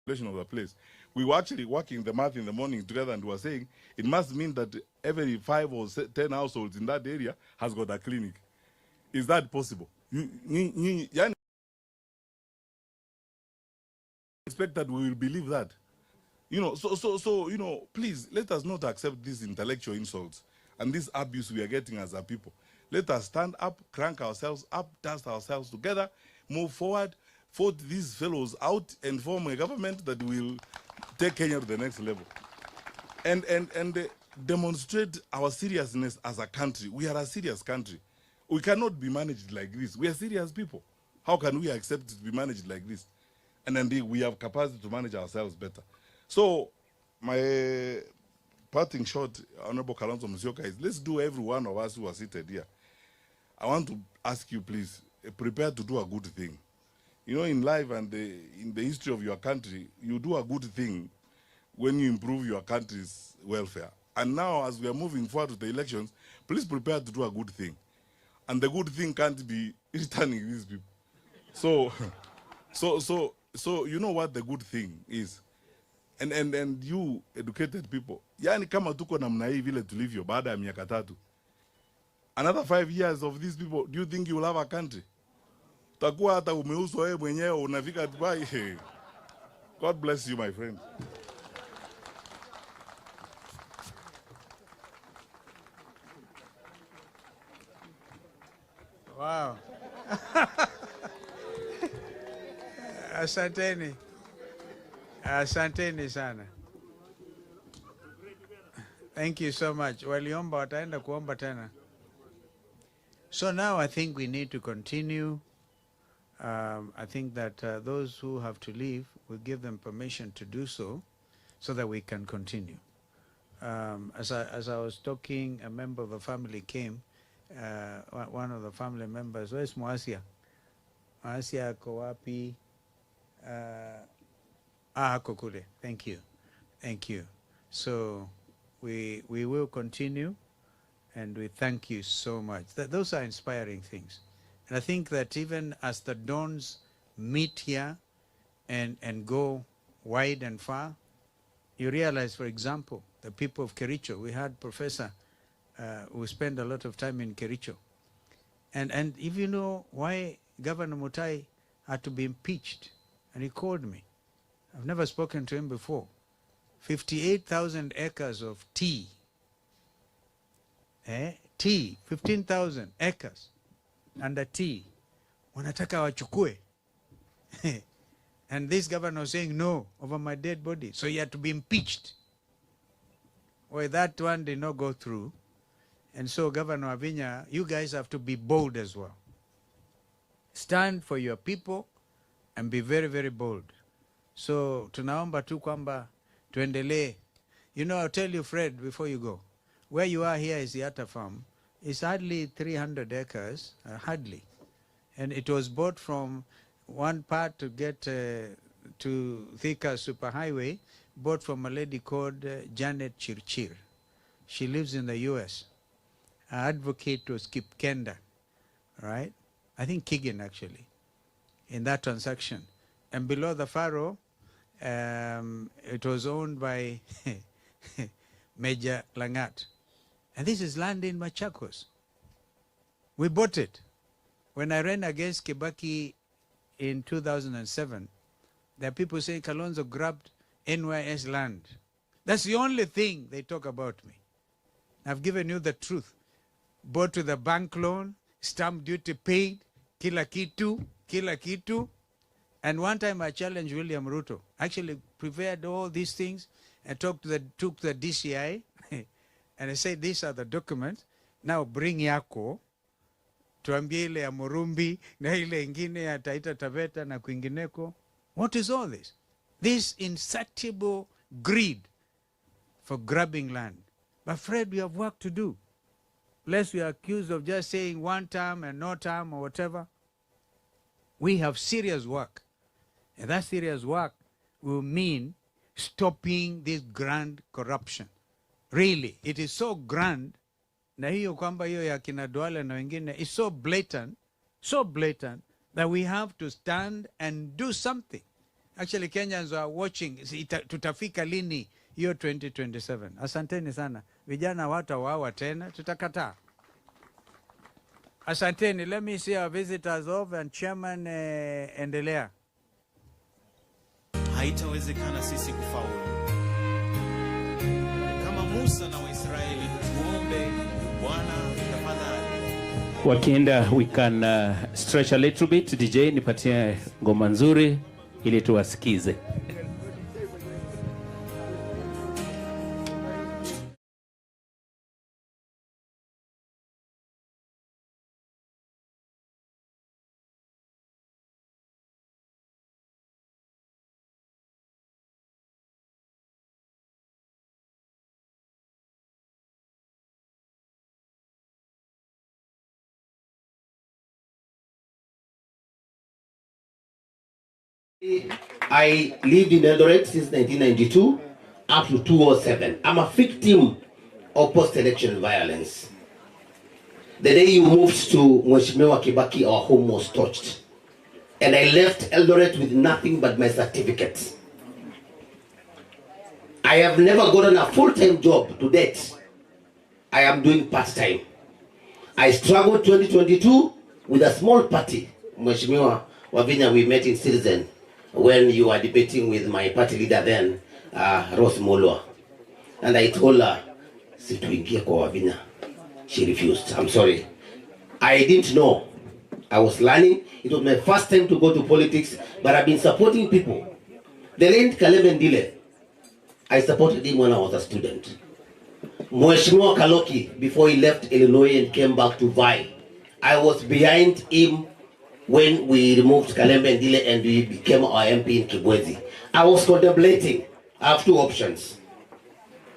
of the place, we were actually working the math in the morning together and we were saying it must mean that every 5 or 10 households in that area has got a clinic. Is that possible? You expect that we will believe that? You know, so you know, please let us not accept these intellectual insults and this abuse we are getting as a people. Let us stand up, crank ourselves up, dust ourselves together, move forward, vote these fellows out, and form a government that will take Kenya to the next level. And demonstrate our seriousness as a country. We are a serious country. We cannot be managed like this. We are serious people. How can we accept to be managed like this? And indeed, we have capacity to manage ourselves better. So, my parting shot, Honorable Kalonzo Musyoka, is let's do every one of us who are seated here. I want to ask you, please, prepare to do a good thing. You know, in life and in the history of your country, you do a good thing when you improve your country's welfare. And now, as we are moving forward to the elections, please prepare to do a good thing. And the good thing can't be returning these people. So you know what the good thing is. And you educated people. Yani kama tuko namna hii vile tulivyo baada ya miaka 3. Another 5 years of these people, do you think you will have a country? Utakuwa hata umeuzwa wewe mwenyewe unafika Dubai. God bless you, my friend. Asanteni. Asanteni sana. Thank you so much. Waliomba wataenda kuomba tena. So now I think we need to continue. I think that those who have to leave, we'll give them permission to do so that we can continue. As I was talking, a member of the family came, one of the family members, where's Moasia? Moasia Kowapi, Kukule. Thank you. Thank you. So we will continue, and we thank you so much. Those are inspiring things. And I think that even as the dons meet here and go wide and far, you realize, for example, the people of Kericho, we had Professor who spent a lot of time in Kericho. And if you know why Governor Mutai had to be impeached, and he called me. I've never spoken to him before. 58,000 acres of tea. Tea, 15,000 acres under tea. Wanataka wachukue. And this governor was saying no over my dead body. So he had to be impeached. Well, that one did not go through. And so Governor Avinya, you guys have to be bold as well. Stand for your people and be very, very bold. So tunaomba tu kwamba tuendelee. You know, I'll tell you, Fred, before you go, where you are here is the Yatta farm. It's hardly 300 acres, hardly. And it was bought from one part to get to Thika Superhighway, bought from a lady called Janet Chirchir. She lives in the US. Her advocate was Kip Kenda, right? I think Keegan, actually, in that transaction. And below the furrow, it was owned by Major Langat. And this is land in Machakos. We bought it. When I ran against Kibaki in 2007, there are people saying Kalonzo grabbed NYS land. That's the only thing they talk about me. I've given you the truth. Bought with a bank loan, stamp duty paid, kila kitu. And one time I challenged William Ruto. Actually prepared all these things and took the DCI and I said, these are the documents. Now bring yako. Tuambie ile ya Murumbi na ile ingine ya Taita Taveta na kwingineko. What is all this? This insatiable greed for grabbing land. But Fred, we have work to do. Lest we are accused of just saying one term and no term or whatever. We have serious work. And that serious work will mean stopping this grand corruption. Really, it is so grand. Na hiyo kwamba hiyo ya kina Duale na wengine is so blatant that we have to stand and do something. Actually, Kenyans are watching. Tutafika lini hiyo 2027? Asanteni sana. Vijana watawawa tena, tutakataa. Asanteni. Let me see our visitors off and chairman endelea. Haitawezekana sisi kufaulu. Kama Musa na Waisraeli, tuombe Bwana tafadhali. Wakienda, we can stretch a little bit. DJ, nipatie ngoma nzuri ili tuwasikize. I lived in Eldoret since 1992 up to 2007. I'm a victim of post-election violence. The day you moved to Mheshimiwa Kibaki, our home was touched. And I left Eldoret with nothing but my certificates. I have never gotten a full-time job to date. I am doing part-time. I struggled 2022 with a small party. Mheshimiwa Wavinya, we met in Citizen when you were debating with my party leader then, Rose Mulwa. And I told her, situingie kwa Wavinya. She refused. I'm sorry. I didn't know I was learning. It was my first time to go to politics, but I've been supporting people. The late Kalembe Ndile, I supported him when I was a student. Mheshimiwa Kaloki, before he left Illinois and came back to vie, I was behind him when we removed Kalembe Ndile and we became our MP in Kibwezi. I was contemplating. I have two options,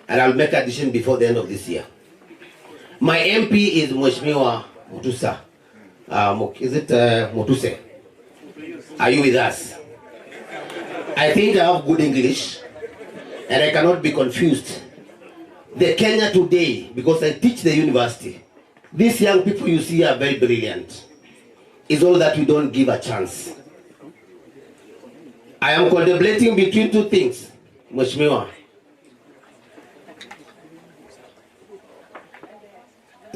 and I'll make a decision before the end of this year. My MP is Mheshimiwa Mutusa. Is it Mutuse? Are you with us? I think I have good English, and I cannot be confused. The Kenya today, because I teach the university, these young people you see are very brilliant. It's all that we don't give a chance. I am contemplating between two things, Mheshimiwa.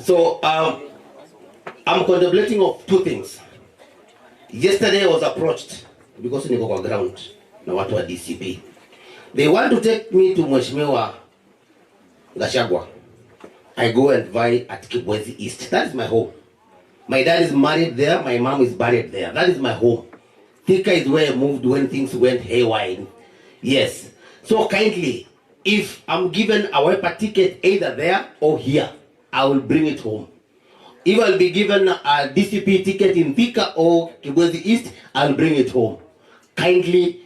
So I'm contemplating of two things. Yesterday I was approached because niko kwa ground na watu wa DCP. They want to take me to Mheshimiwa Gashagwa. I go and vie at Kibwezi East. That is my home. My dad is married there. My mom is buried there. That is my home. Thika is where I moved when things went haywire. Yes. So kindly, if I'm given a wiper ticket either there or here, I will bring it home. If I'll be given a DCP ticket in Thika or Kibwezi East, I'll bring it home. Kindly,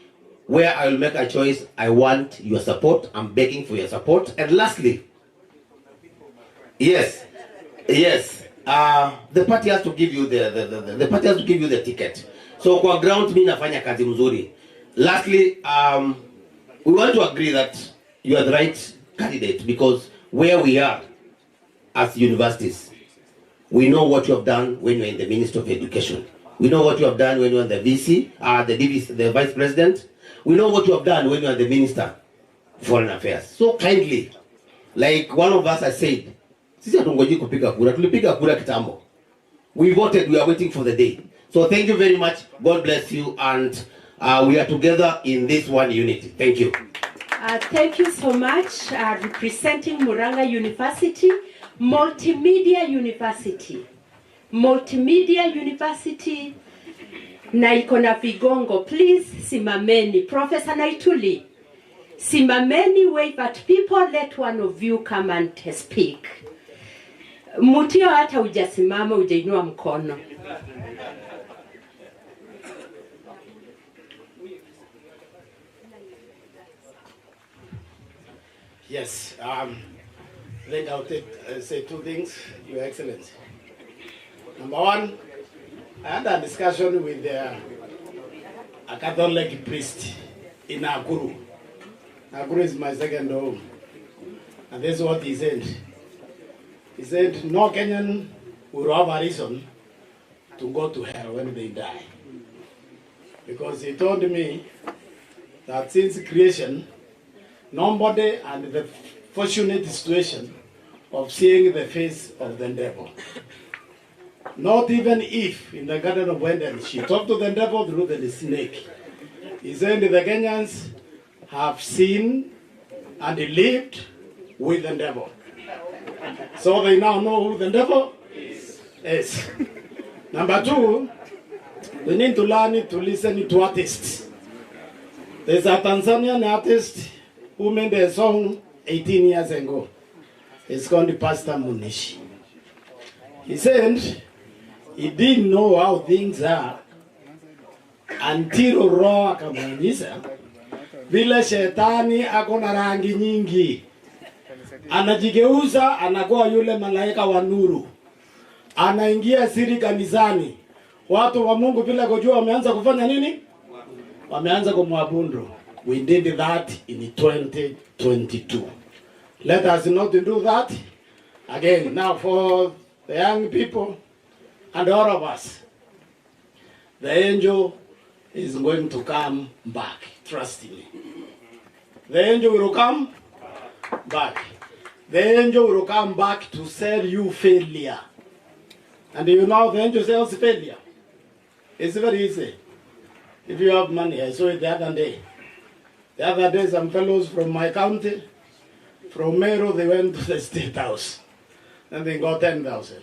where I will make a choice, I want your support. I'm begging for your support. And lastly, yes, the party has to give you the party has to give you the ticket. So kwa ground mimi nafanya kazi mzuri. Lastly, we want to agree that you are the right candidate, because where we are as universities, we know what you have done when you are in the Ministry of Education. We know what you have done when you are the VC, the Vice President. We know what you have done when you are the Minister of Foreign Affairs. So kindly, like one of us has said, sisi hatungoji kupiga kura, tulipiga kura kitambo. We voted, we are waiting for the day. So thank you very much. God bless you, and we are together in this one unity. Thank you. Thank you so much. Representing Murang'a University, Multimedia University. Multimedia University na iko na vigongo. Please simameni. Professor Naituli, simameni, wave at people. Let one of you come and speak. Mutio hata hujasimama, hujainua mkono. Yes, I think I'll say two things, Your Excellency. Number one, I had a discussion with a Catholic priest in Nakuru. Nakuru is my second home. And this is what he said. He said, no Kenyan will have a reason to go to hell when they die. Because he told me that since creation, nobody and the fortunate situation of seeing the face of the devil. Not even if in the Garden of Eden she talked to the devil through the snake. He said the Kenyans have seen and lived with the devil. So they now know who the devil is. Number two, we need to learn to listen to artists. There's a Tanzanian artist who made a song 18 years ago. It's called Pastor Munishi. He said he didn't know how things are until Roho akamwonyesha vile shetani ako na rangi nyingi. Anajigeuza anakuwa yule malaika wa nuru. Anaingia siri kanisani. Watu wa Mungu bila kujua wameanza kufanya nini? Wameanza kumwabudu. We did that in 2022. Let us not do that again. Now for the young people and all of us, the angel is going to come back. Trust me. The angel will come back. The angel will come back to sell you failure. And you know the angel sells failure. It's very easy. If you have money, I saw it the other day. The other day, some fellows from my county, from Meru, they went to the State House. And they got 10,000.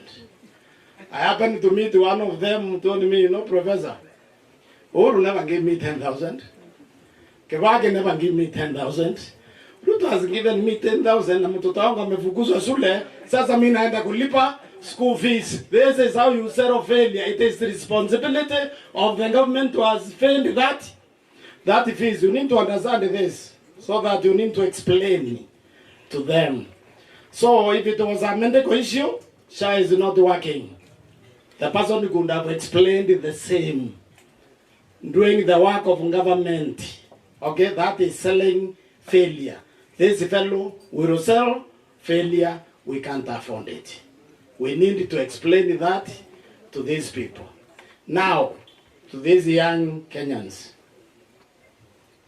I happened to meet one of them who told me, you know, Professor, Uhuru never gave me 10,000. Kibaki never gave me 10,000. Ruto has given me 10,000 na mtoto wangu amefukuzwa shule. Sasa mimi naenda kulipa school fees. This is how you settle failure. It is the responsibility of the government who has failed that fees. You need to understand this so that you need to explain to them. So if it was a medical issue, SHA is not working. The person could have explained the same. Doing the work of government. Okay, that is selling failure. This fellow will sell failure, we can't afford it. We need to explain that to these people. Now, to these young Kenyans.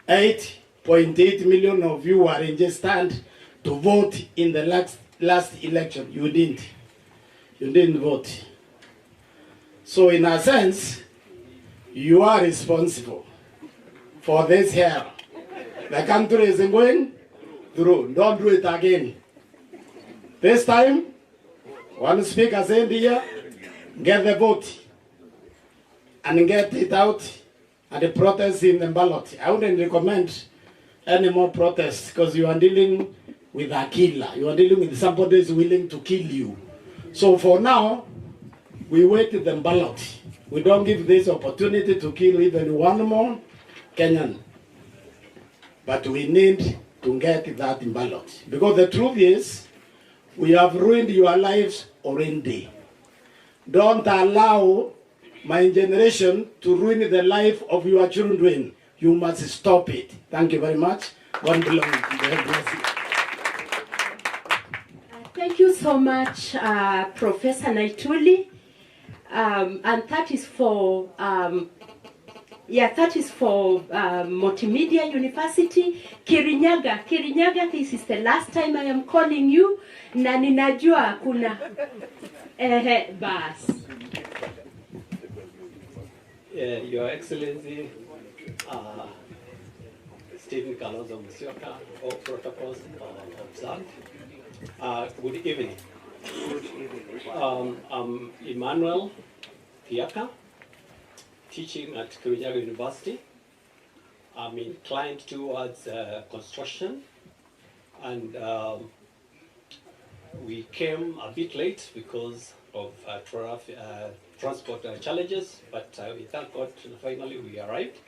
8.8 million of you are registered to vote in the last election. You didn't. You didn't vote. So in a sense, you are responsible for this here. The country is going through. Don't do it again. This time, one speaker said here, get the vote and get it out and the protest in the ballot. I wouldn't recommend any more protests because you are dealing with a killer. You are dealing with somebody who is willing to kill you. So for now, we wait the ballot. We don't give this opportunity to kill even one more Kenyan. But we need to get that in ballot. Because the truth is, we have ruined your lives already. Don't allow my generation to ruin the life of your children. You must stop it. Thank you very much. God bless you. Thank you so much, Professor Naituli. And that is for Multimedia University. Kirinyaga, this is the last time I am calling you. Na ninajua kuna bas. Your Excellency, Stephen Kalonzo Musyoka, all protocols observed. Good evening. I'm Emmanuel Piaka, teaching at Kirinyaga University. I'm inclined towards construction, and we came a bit late because of transport challenges, but we thank God finally we arrived.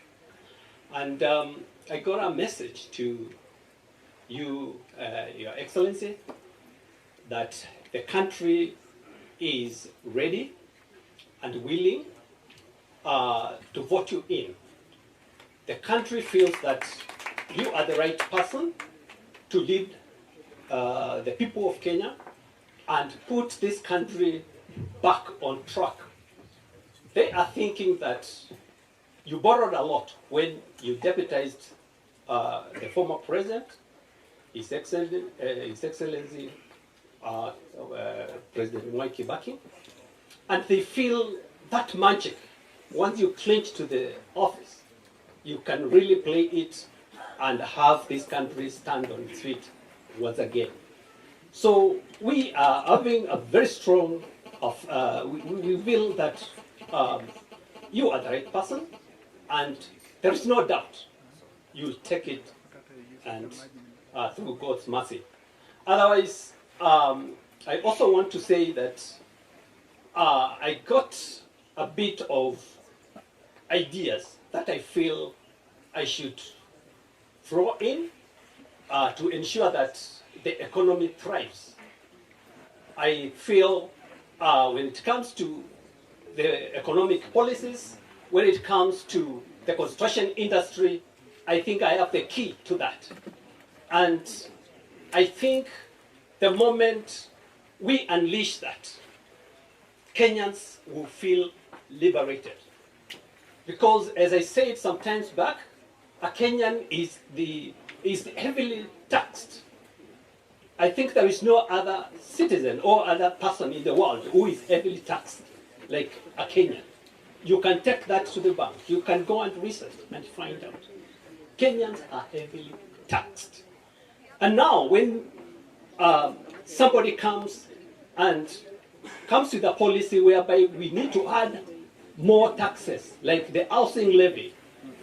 And I got a message to you, Your Excellency, that the country is ready and willing to vote you in. The country feels that you are the right person to lead the people of Kenya and put this country back on track. They are thinking that you borrowed a lot when you deputized the former president, His Excellency President Mwai Kibaki, and they feel that magic, once you clinch to the office, you can really play it and have this country stand on its feet once again. So we are having a very strong, we feel that you are the right person, and there is no doubt you'll take it and through God's mercy. Otherwise, I also want to say that I got a bit of ideas that I feel I should throw in to ensure that the economy thrives. I feel when it comes to the economic policies, when it comes to the construction industry, I think I have the key to that. And I think the moment we unleash that, Kenyans will feel liberated. Because as I said some times back, a Kenyan is heavily taxed. I think there is no other citizen or other person in the world who is heavily taxed like a Kenyan. You can take that to the bank. You can go and research and find out. Kenyans are heavily taxed. And now when somebody comes and comes with a policy whereby we need to add more taxes, like the housing levy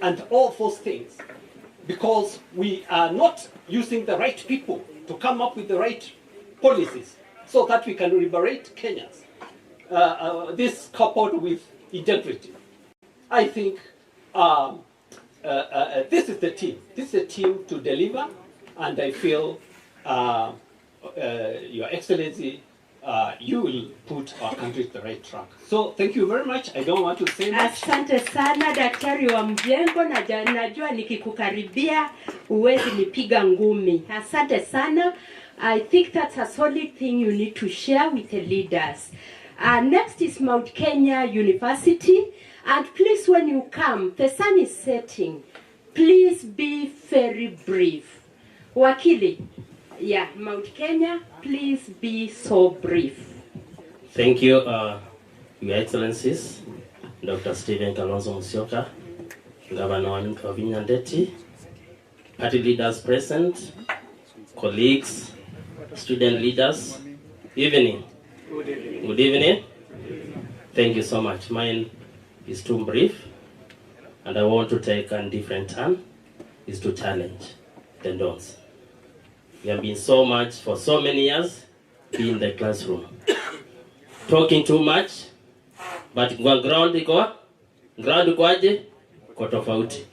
and all those things, because we are not using the right people to come up with the right policies so that we can liberate Kenyans. This coupled with integrity. I think this is the team. This is the team to deliver, and I feel, Your Excellency, you will put our country to the right track. So thank you very much. I don't want to say much. Asante sana daktari wa mjengo, na najua nikikukaribia uwezi nipiga ngumi. Asante sana. I think that's a solid thing you need to share with the leaders. Next is Mount Kenya University. And please, when you come, the sun is setting. Please be very brief. Wakili, yeah, Mount Kenya, please be so brief. Thank you, Your Excellencies, Dr. Stephen Kalonzo Musyoka, Governor of Ndeti, party leaders present, colleagues, student leaders. Evening. Good evening. Thank you so much. Mine is too brief, and I want to take a different turn, is to challenge the don'ts. We have been so much for so many years in the classroom, talking too much, but ground iko aje ko tofauti.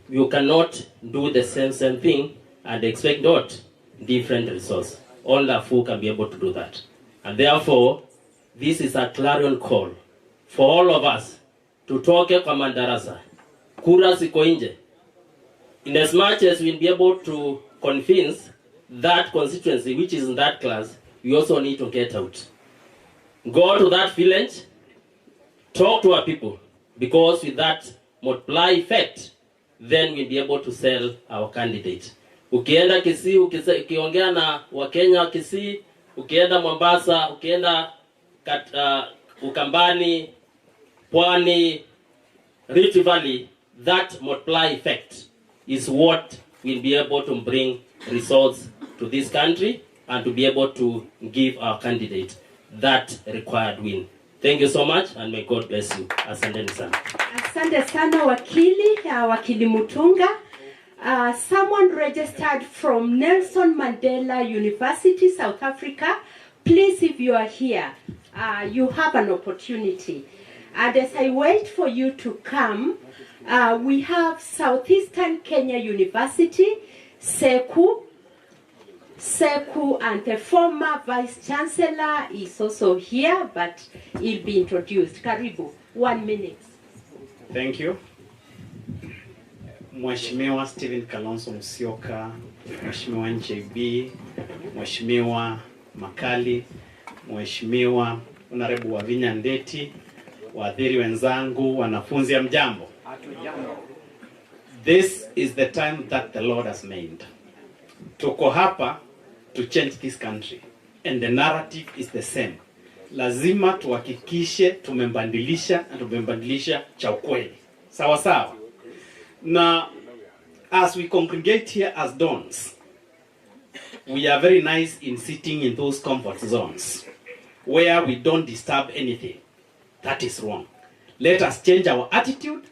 You cannot do the same thing and expect what different results. Only a fool can be able to do that, and therefore this is a clarion call for all of us to talk kwa madarasa. Kura ziko nje. In as much as we'll be able to convince that constituency which is in that class, we also need to get out. Go to that village, talk to our people, because with that multiply effect, then we'll be able to sell our candidate. Ukienda Kisii, ukiongea na Wakenya wa Kisii, ukienda Mombasa, ukienda Ukambani, Pwani, Rift Valley, that multiply effect is what will be able to bring results to this country and to be able to give our candidate that required win. Thank you so much, and may God bless you. Asante sana. Asante sana Wakili Mutunga. Someone registered from Nelson Mandela University, South Africa. Please, if you are here, you have an opportunity. And as I wait for you to come, we have Southeastern Kenya University, Seku, and the former Vice Chancellor is also here, but he'll be introduced. Karibu, 1 minute. Thank you. Mheshimiwa Stephen Kalonzo Musyoka, Mheshimiwa NJB, Mheshimiwa Makali, Mheshimiwa Honorable Wavinya Ndeti, waadhiri wenzangu, wanafunzi ya mjambo. This is the time that the Lord has made. Tuko hapa to change this country, and the narrative is the same. Lazima tuhakikishe tumembadilisha cha ukweli. Sawa sawa. Now, as we congregate here as dons, we are very nice in sitting in those comfort zones where we don't disturb anything. That is wrong. Let us change our attitude.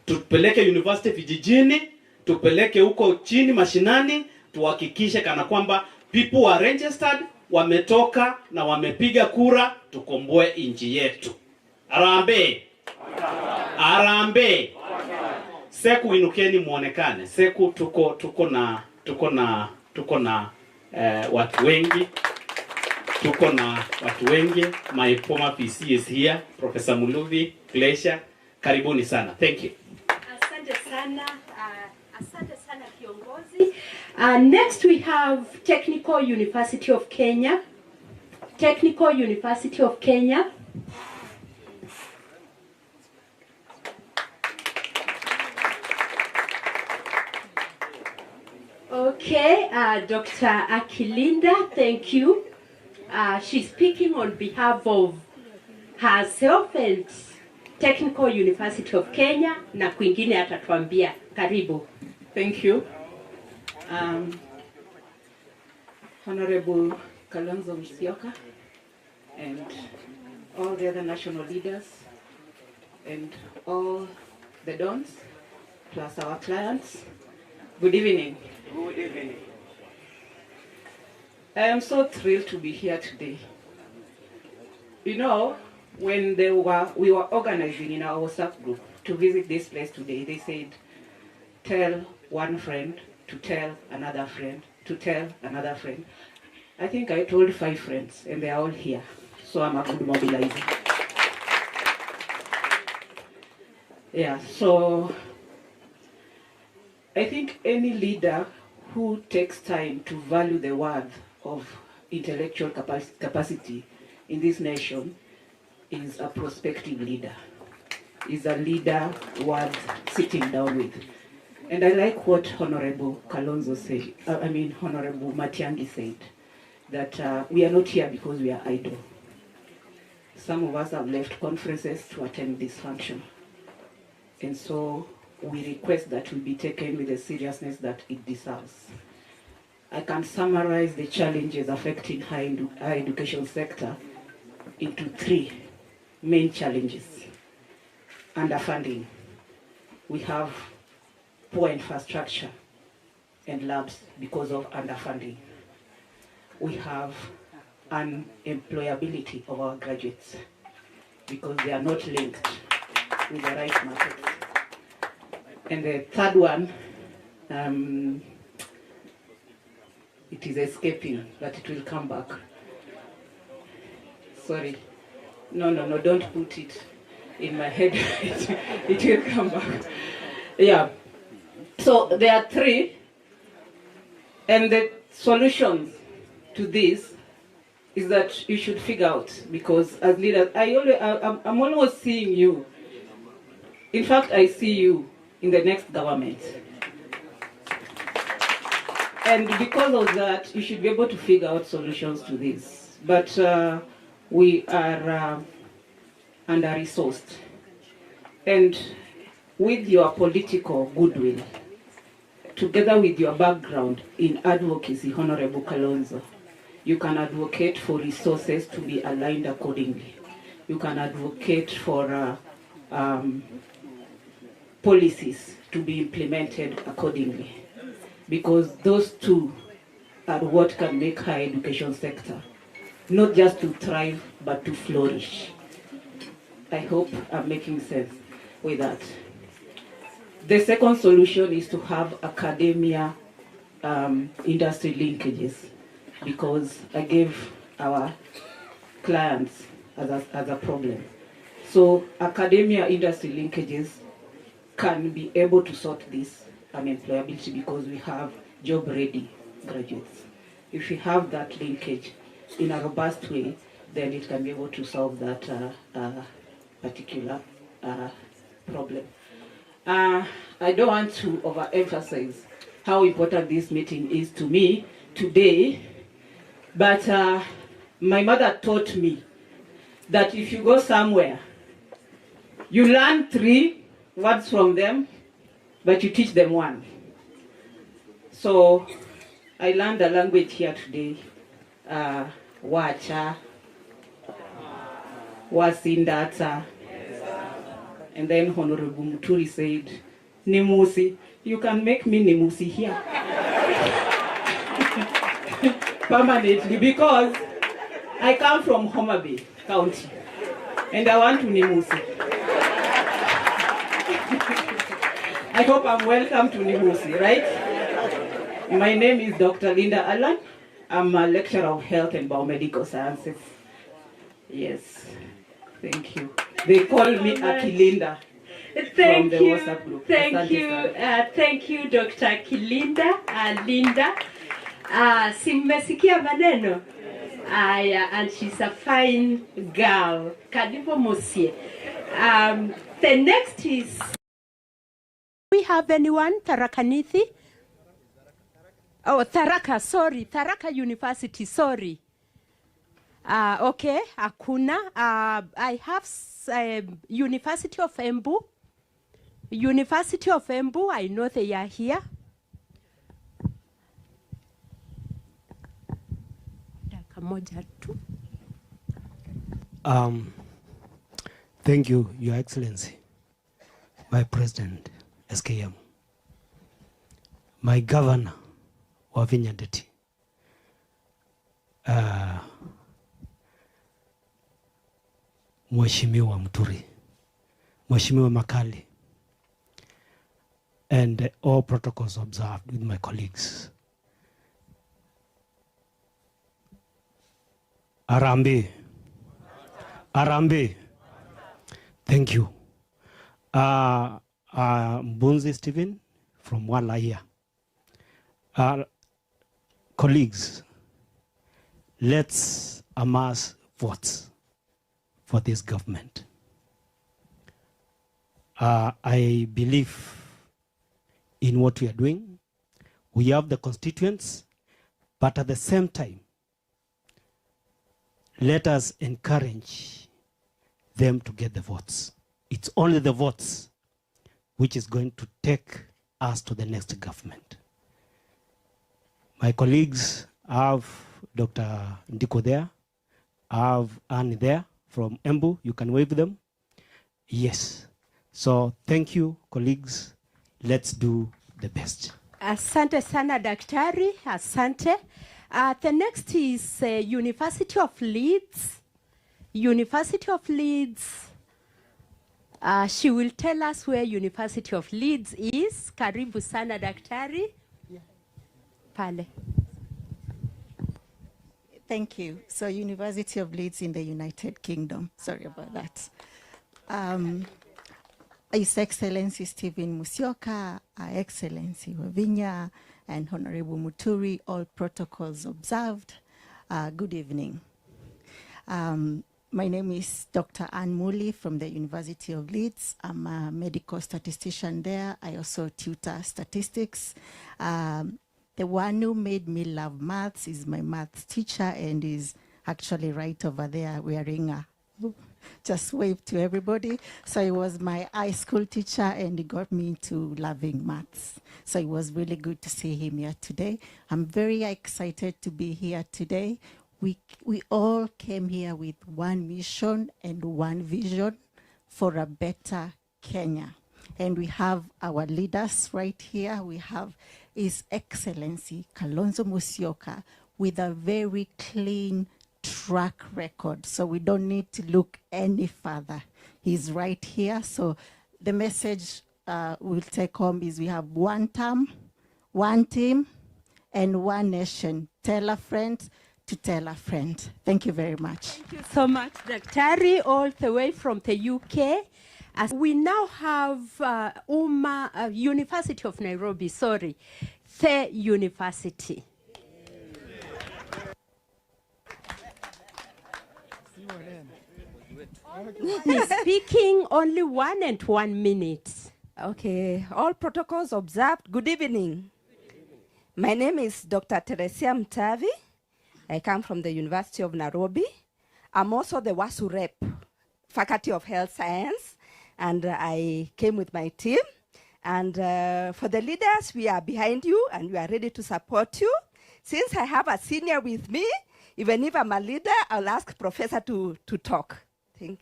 Tupeleke university vijijini, tupeleke huko chini mashinani, tuhakikishe kana kwamba people are registered, wametoka na wamepiga kura, tukomboe nchi yetu. Arambe. Arambe. Seku inukeni muonekane. Seku tuko na watu wengi. Tuko na watu wengi. My former PC is here, Professor Muluvi, Glacier. Karibuni sana. Thank you. Asante sana. Asante sana kiongozi. Next we have Technical University of Kenya. Technical University of Kenya. Okay, Dr. Akilinda, thank you. She's speaking on behalf of herself and Technical University of Kenya, na kwingine atatuambia. Karibu. Thank you. Honorable Kalonzo Musyoka, and all the other national leaders, and all the dons, plus our clients. Good evening. Good evening. I am so thrilled to be here today. You know, when we were organizing in our WhatsApp group to visit this place today, they said, tell one friend to tell another friend to tell another friend. I think I told 5 friends, and they are all here. So I'm a good mobilizer. Yeah, so I think any leader who takes time to value the worth of intellectual capacity in this nation is a prospective leader, is a leader worth sitting down with. And I like what Honorable Kalonzo said, Honorable Matiangi said, that we are not here because we are idle. Some of us have left conferences to attend this function. And so we request that we be taken with the seriousness that it deserves. I can summarize the challenges affecting higher education sector into 3 main challenges. Underfunding. We have poor infrastructure and labs because of underfunding. We have unemployability of our graduates because they are not linked with the right markets. And the third one, it is escaping, but it will come back. Sorry. No, don't put it in my head. It will come back. Yeah. So there are 3, and the solutions to this is that you should figure out, because as leaders, I'm always seeing you. In fact, I see you in the next government. And because of that, you should be able to figure out solutions to this. But we are under-resourced. And with your political goodwill, together with your background in advocacy, Honorable Kalonzo, you can advocate for resources to be aligned accordingly. You can advocate for policies to be implemented accordingly. Because those 2 are what can make higher education sector not just to thrive, but to flourish. I hope I'm making sense with that. The second solution is to have academia industry linkages, because I gave our clients as a problem. So academia industry linkages can be able to sort this unemployability because we have job-ready graduates. If we have that linkage in a robust way, then it can be able to solve that particular problem. I don't want to overemphasize how important this meeting is to me today, but my mother taught me that if you go somewhere, you learn 3 words from them, but you teach them 1. So I learned a language here today, Wacha, Wasindata, and then Honorable Muturi said, Nimusi. You can make me Nimusi here. Permanently, because I come from Homa Bay County, and I want to Nimusi. I hope I'm welcome to Nimusi, right? My name is Dr. Linda Allan. I'm a lecturer of health and biomedical sciences. Yes, thank you. They call me Akilinda. Thank from the you. WhatsApp group. Thank you, Dr. Kilinda, Linda. Simmesikia maneno. And she's a fine girl. Kadipo Mosie. The next is, we have anyone? Tarakanithi? Oh, Tharaka, sorry. Tharaka University, sorry. Okay, Akuna. I have University of Embu. University of Embu, I know they are here. Thank you, Your Excellency, my President, SKM, my Governor, Wavinya Ndeti, Mheshimiwa Muturi, Mheshimiwa Makali, and all protocols observed with my colleagues. Arambe. Arambe. Thank you. Mbunzi Stephen from Walaya. Colleagues, let's amass votes for this government. I believe in what we are doing. We have the constituents, but at the same time, let us encourage them to get the votes. It's only the votes which is going to take us to the next government. My colleagues, I have Dr. Ndiko there, I have Anne there from Embu. You can wave them. Yes. So thank you, colleagues. Let's do the best. Asante sana daktari, asante. The next is University of Leeds. University of Leeds. She will tell us where University of Leeds is. Karibu sana daktari. Pale. Thank you. So University of Leeds in the United Kingdom. Sorry about that. His Excellency Stephen Musyoka, Our Excellency Wavinya, and Honorable Muturi, all protocols observed. Good evening. My name is Dr. Anne Muli from the University of Leeds. I'm a medical statistician there. I also tutor statistics. The one who made me love maths is my maths teacher and is actually right over there wearing a, just wave to everybody. So he was my high school teacher and he got me into loving maths. So it was really good to see him here today. I'm very excited to be here today. We all came here with one mission and one vision for a better Kenya. And we have our leaders right here. We have His Excellency Kalonzo Musyoka with a very clean track record. So we don't need to look any further. He's right here. So the message we'll take home is we have one term, one team, and one nation. Tell a friend to tell a friend. Thank you very much. Thank you so much, Daktari, all the way from the UK. As we now have University of Nairobi, sorry, the university. Speaking only 1 and 1 minute. Okay, all protocols observed. Good evening. My name is Dr. Teresia Mtavi. I come from the University of Nairobi. I'm also the WASU rep, Faculty of Health Science, and I came with my team. And for the leaders, we are behind you and we are ready to support you. Since I have a senior with me, even if I'm a leader, I'll ask Professor to talk. Thank you.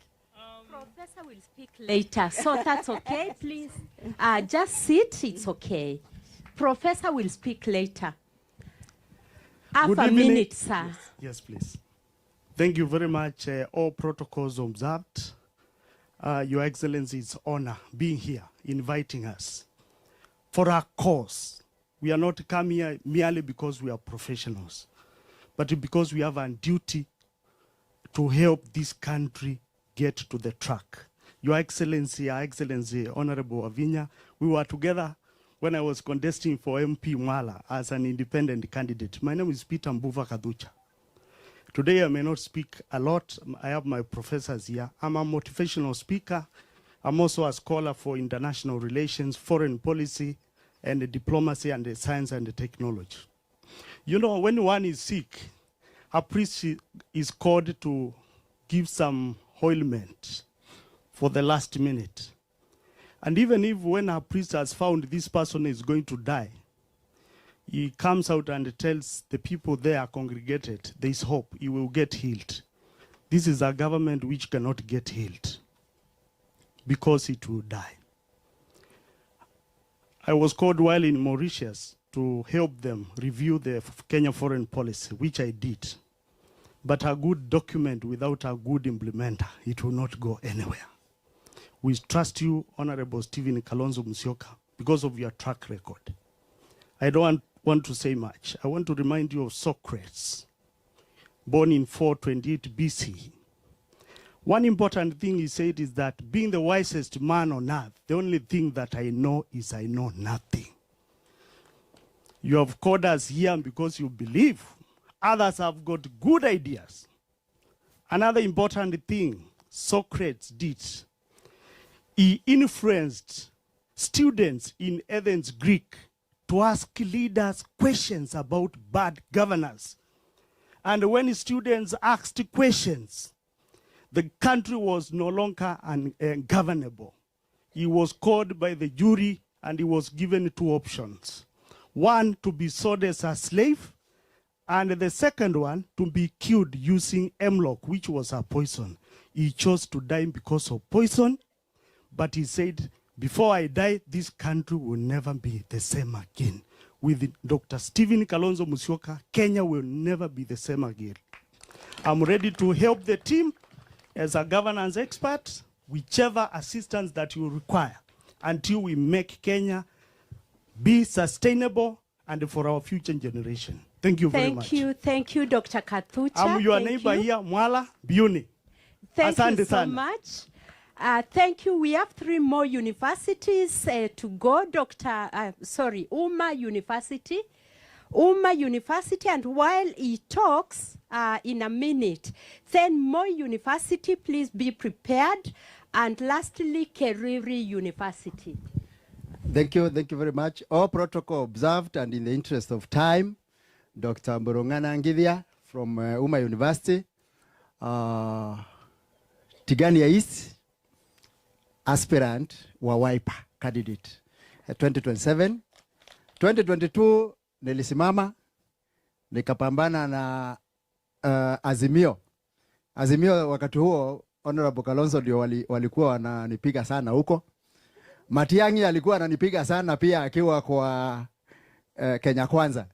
Professor will speak later, so that's okay, please. Just sit, it's okay. Professor will speak later. Half a minute, sir. Yes, please. Thank you very much. All protocols observed. Your Excellency, it's honor being here, inviting us for our cause. We are not coming here merely because we are professionals, but because we have a duty to help this country get to the track. Your Excellency, Our Excellency, Honorable Wavinya, we were together when I was contesting for MP Mwala as an independent candidate. My name is Peter Mbuva Kaducha. Today I may not speak a lot. I have my professors here. I'm a motivational speaker. I'm also a scholar for international relations, foreign policy, and diplomacy and science and technology. You know, when one is sick, a priest is called to give some ointment for the last minute. And even if when a priest has found this person is going to die, he comes out and tells the people there congregated, there is hope, he will get healed. This is a government which cannot get healed because it will die. I was called while in Mauritius to help them review the Kenya foreign policy, which I did. But a good document without a good implementer, it will not go anywhere. We trust you, Honorable Stephen Kalonzo Musyoka, because of your track record. I don't want to say much. I want to remind you of Socrates, born in 428 BC. One important thing he said is that being the wisest man on earth, the only thing that I know is I know nothing. You have called us here because you believe. Others have got good ideas. Another important thing Socrates did, he influenced students in Athens, Greek, to ask leaders questions about bad governance. And when students asked questions, the country was no longer ungovernable. He was called by the jury and he was given two options. One, to be sold as a slave, and the second one, to be killed using hemlock, which was a poison. He chose to die because of poison, but he said, before I die, this country will never be the same again. With Dr. Stephen Kalonzo Musyoka, Kenya will never be the same again. I'm ready to help the team as a governance expert, whichever assistance that you require, until we make Kenya be sustainable and for our future generation. Thank you very much. Thank you, Dr. Kathucha. I'm your neighbor here, Mwala Biuni. Thank you Asante so sana. much. Thank you. We have 3 more universities to go. Uma University. Uma University, and while he talks in a minute, then Moi University, please be prepared. And lastly, Keriri University. Thank you very much. All protocol observed, and in the interest of time, Dr. Mborongana Ngithia from Uma University, Tigania East, aspirant wa Wiper candidate 2027. 2022 nilisimama nikapambana na Azimio. Azimio wakati huo Honorable Kalonzo ndio walikuwa wananipiga sana huko. Matiang'i alikuwa ananipiga sana pia akiwa kwa Kenya Kwanza.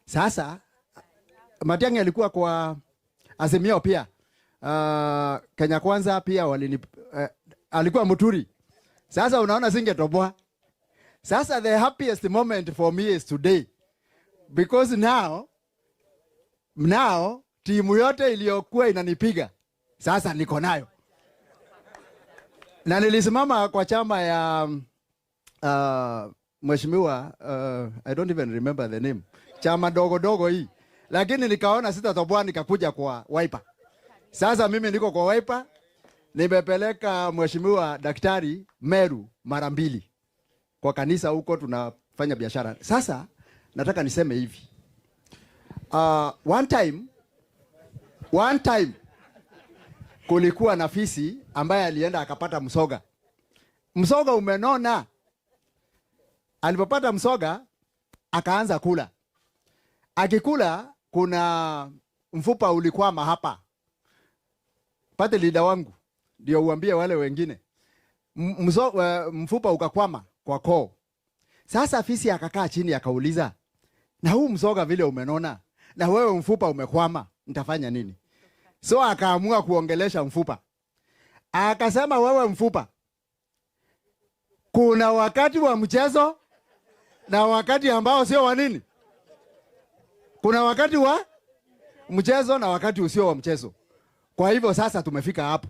Sasa Matiang'i alikuwa kwa Azimio pia. Kenya Kwanza pia alikuwa Muturi. Sasa unaona singetoboa. Sasa the happiest moment for me is today. Because now timu yote iliyokuwa inanipiga sasa niko nayo. Na nilisimama kwa chama ya mheshimiwa I don't even remember the name. Chama dogo hii. Lakini nikaona sitatoboa, nikakuja kwa Wiper. Sasa mimi niko kwa Wiper. Nimepeleka mheshimiwa Daktari Meru mara 2 kwa kanisa huko, tunafanya biashara. Sasa nataka niseme hivi. One time kulikuwa na fisi ambaye alienda akapata msoga. Msoga umenona. Alipopata msoga akaanza kula. Akikula kuna mfupa ulikwama hapa. Pate leader wangu ndio uambie wale wengine. Mfupa ukakwama kwa koo. Sasa fisi akakaa chini akauliza, na huu msoga vile umenona na wewe mfupa umekwama, nitafanya nini? So akaamua kuongelesha mfupa. Akasema, wewe mfupa, kuna wakati wa mchezo na wakati ambao sio wa nini? Kuna wakati wa mchezo na wakati usio wa mchezo. Kwa hivyo sasa tumefika hapo.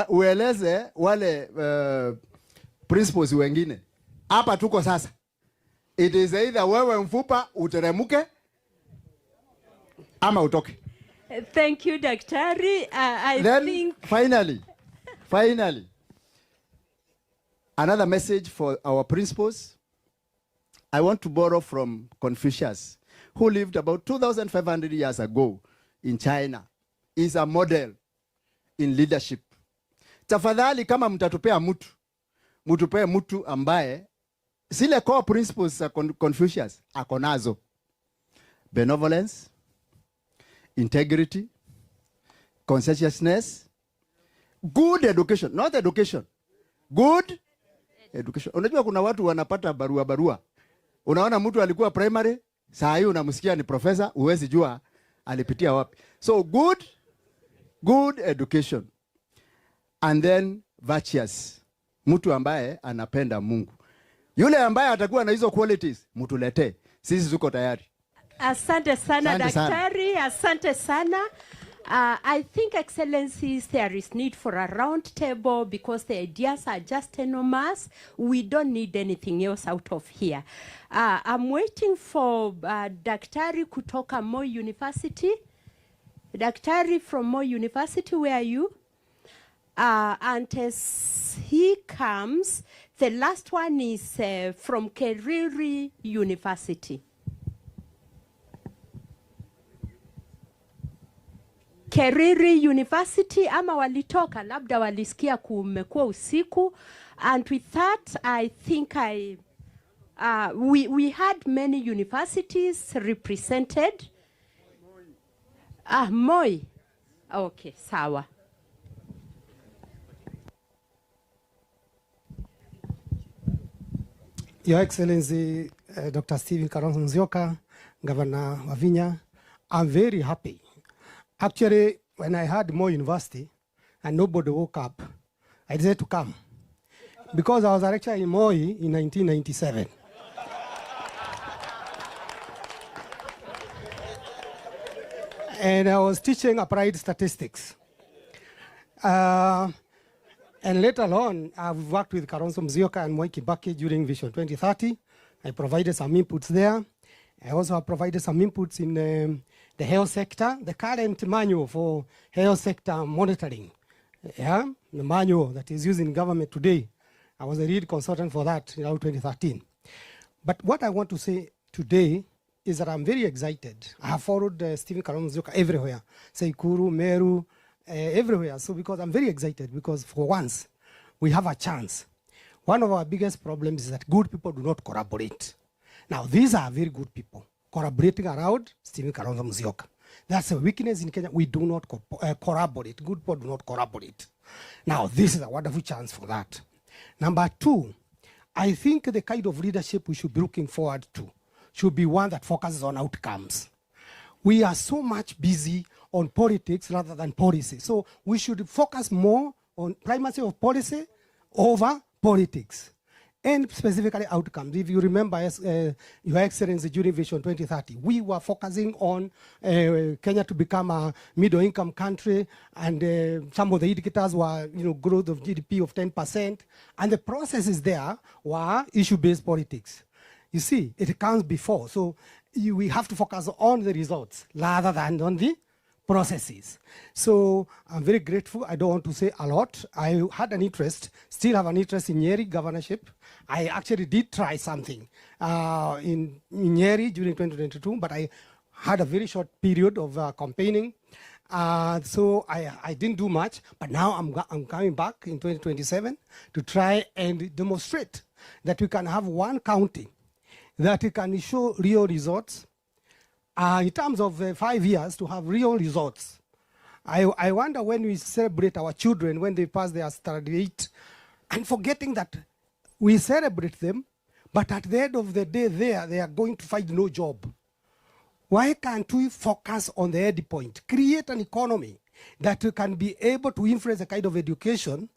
Ueleze wale principals wengine. Hapa tuko sasa. It is either wewe mfupa uteremuke ama utoke. Thank you, Daktari. I think finally, another message for our principals. I want to borrow from Confucius, who lived about 2,500 years ago in China. Is a model in leadership. Tafadhali kama mtatupea mutupee mtu ambaye zile core principles za Confucius akonazo: benevolence, integrity, conscientiousness, good education, not education, good education. Unajua kuna watu wanapata barua. Unaona mtu alikuwa primary, saa hii unamsikia ni professor, huwezi jua alipitia wapi. So good education. And then virtuous. Mtu ambaye anapenda Mungu. Yule ambaye atakuwa na hizo qualities, mtuletee. Sisi tuko tayari. Asante sana daktari, asante sana. I think, Excellencies, there is need for a round table because the ideas are just enormous. We don't need anything else out of here. I'm waiting for Daktari kutoka Moi University. Daktari from Moi University, where are you? And as he comes, the last one is from Keriri University. Keriri University, ama walitoka, labda walisikia kumekuwa usiku. And with that, I think we had many universities represented. Moi. Okay, sawa. Your Excellency, Dr. Stephen Kalonzo Musyoka, Governor Wavinya, I'm very happy. Actually, when I had Moi University and nobody woke up, I decided to come because I was a lecturer in Moi in 1997. And I was teaching applied statistics. And later on, I've worked with Kalonzo Musyoka and Mwai Kibaki during Vision 2030. I provided some inputs there. I also provided some inputs in the health sector, the current manual for health sector monitoring. The manual that is used in government today. I was a lead consultant for that in 2013. But what I want to say today is that I'm very excited. I have followed Stephen Kalonzo Musyoka everywhere, Seikuru, Meru, everywhere. So because I'm very excited because for once we have a chance. One of our biggest problems is that good people do not collaborate. Now these are very good people collaborating around Stephen Kalonzo Musyoka. That's a weakness in Kenya. We do not collaborate. Good people do not collaborate. Now this is a wonderful chance for that. Number two, I think the kind of leadership we should be looking forward to should be one that focuses on outcomes. We are so much busy on politics rather than policy. So we should focus more on primacy of policy over politics and specifically outcomes. If you remember, Your Excellency, during Vision 2030, we were focusing on Kenya to become a middle-income country, and some of the indicators were, growth of GDP of 10%, and the processes there were issue-based politics. You see, it comes before, so we have to focus on the results rather than on the processes. So I'm very grateful. I don't want to say a lot. I had an interest, still have an interest in Nyeri governorship. I actually did try something in Nyeri during 2022, but I had a very short period of campaigning. So I didn't do much, but now I'm coming back in 2027 to try and demonstrate that we can have one county that we can show real results in terms of 5 years to have real results. I wonder when we celebrate our children when they pass their standard 8 and forgetting that we celebrate them, but at the end of the day they are going to find no job. Why can't we focus on the end point, create an economy that we can be able to influence the kind of education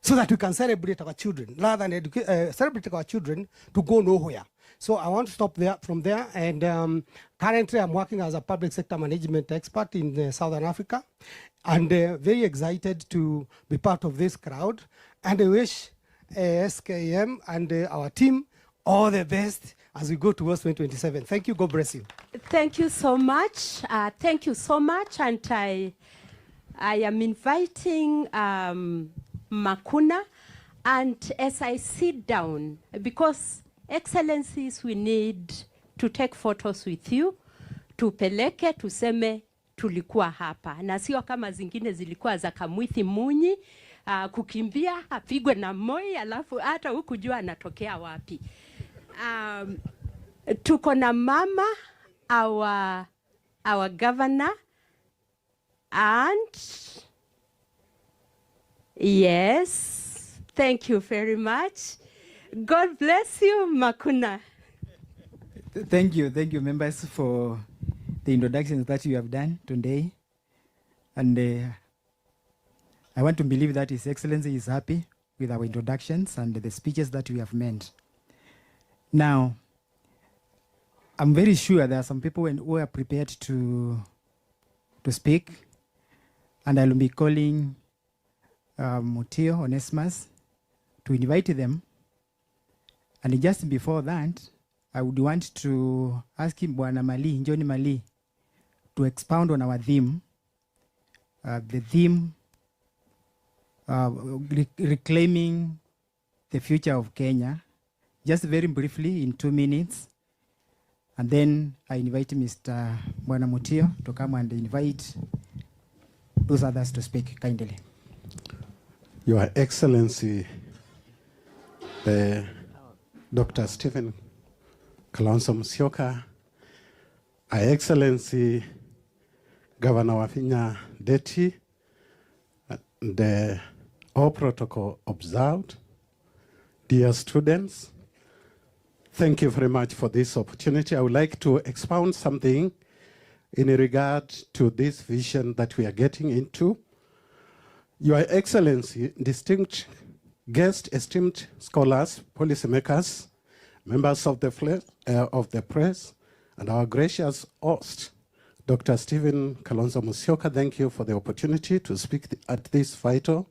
so that we can celebrate our children, rather than celebrate our children to go nowhere. So I want to stop there from there. And currently I'm working as a public sector management expert in Southern Africa, and very excited to be part of this crowd. And I wish SKM and our team all the best as we go towards 2027. Thank you. God bless you. Thank you so much. Thank you so much. And I am inviting Makuna. And as I sit down, because Excellencies, we need to take photos with you, tupeleke, tuseme tulikuwa hapa. Na sio kama zingine zilikuwa za Kamwithi Munyi, kukimbia, apigwe na Moi, alafu hata hukujua anatokea wapi. Tuko na mama, our governor, And yes, thank you very much. God bless you, Makuna. Thank you, members, for the introductions that you have done today. And I want to believe that His Excellency is happy with our introductions and the speeches that we have made. Now, I'm very sure there are some people who are prepared to speak, and I'll be calling Mutio Onesimus to invite them. And just before that, I would want to ask him, Bwana Mali, Njoni Mali, to expound on our theme. The theme, reclaiming the future of Kenya, just very briefly in 2 minutes. And then I invite Mr. Bwana Mutio to come and invite those others to speak kindly. Your Excellency, Dr. Stephen Kalonzo Musyoka, Her Excellency Governor Wavinya Ndeti, and all protocol observed. Dear students, thank you very much for this opportunity. I would like to expound something in regard to this vision that we are getting into. Your Excellency, distinct guests, esteemed scholars, policymakers, members of the press, and our gracious host, Dr. Stephen Kalonzo Musyoka, thank you for the opportunity to speak at this vital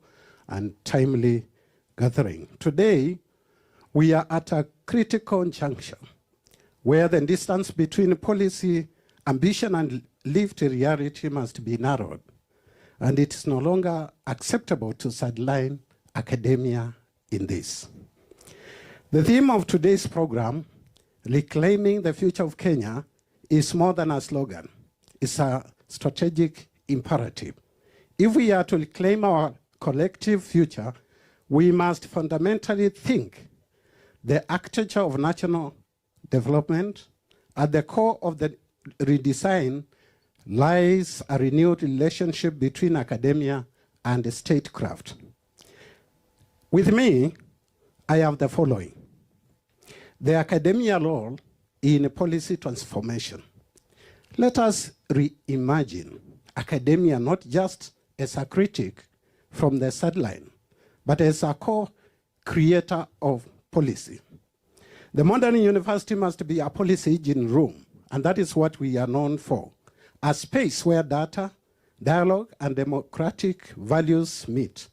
and timely gathering. Today, we are at a critical juncture where the distance between policy ambition and lived reality must be narrowed, and it is no longer acceptable to sideline academia in this. The theme of today's program, Reclaiming the Future of Kenya, is more than a slogan. It's a strategic imperative. If we are to reclaim our collective future, we must fundamentally think the architecture of national development. At the core of the redesign lies a renewed relationship between academia and statecraft. With me, I have the following. The academia role in policy transformation. Let us reimagine academia not just as a critic from the sideline, but as a co-creator of policy. The modern university must be a policy engine room, and that is what we are known for, a space where data, dialogue, and democratic values meet.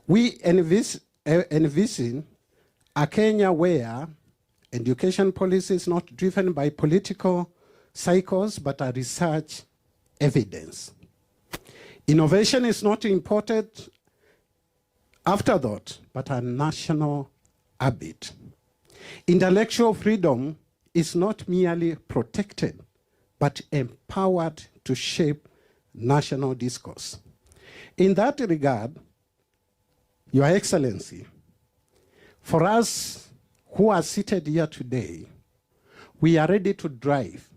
We envision a Kenya where education policy is not driven by political cycles, but a research evidence. Innovation is not imported afterthought, but a national habit. Intellectual freedom is not merely protected, but empowered to shape national discourse. In that regard, Your Excellency, for us who are seated here today, we are ready to drive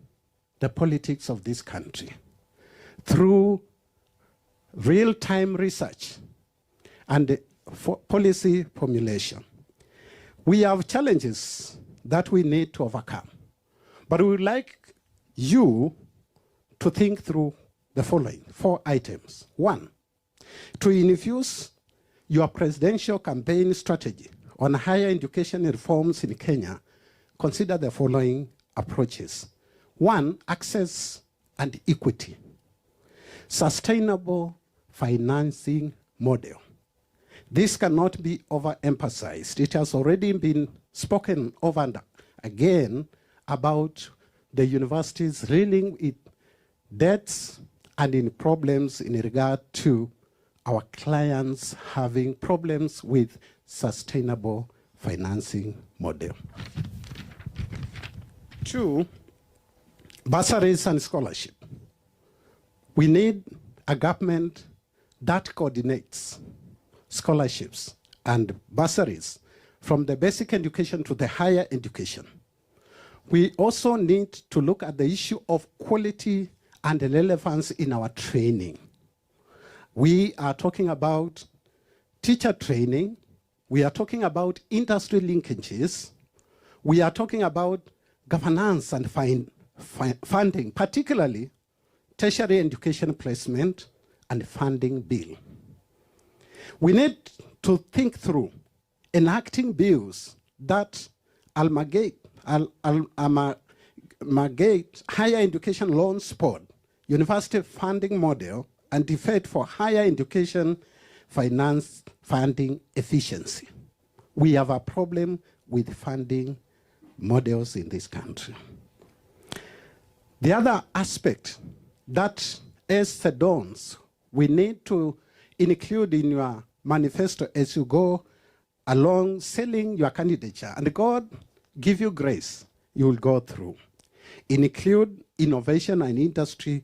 the politics of this country through real-time research and policy formulation. We have challenges that we need to overcome, but we would like you to think through the following 4 items. 1, to infuse your presidential campaign strategy on higher education reforms in Kenya, consider the following approaches. 1, access and equity. Sustainable financing model. This cannot be overemphasized. It has already been spoken over and again about the universities reeling with debts and in problems in regard to our clients having problems with sustainable financing model. 2, bursaries and scholarship. We need a government that coordinates scholarships and bursaries from the basic education to the higher education. We also need to look at the issue of quality and relevance in our training. We are talking about teacher training. We are talking about industry linkages. We are talking about governance and funding, particularly tertiary education placement and funding bill. We need to think through enacting bills that amalgate higher education loans board, university funding model, and defect for higher education finance funding efficiency. We have a problem with funding models in this country. The other aspect that as the dawns, we need to include in your manifesto as you go along selling your candidature, and God give you grace, you will go through. Include innovation and industry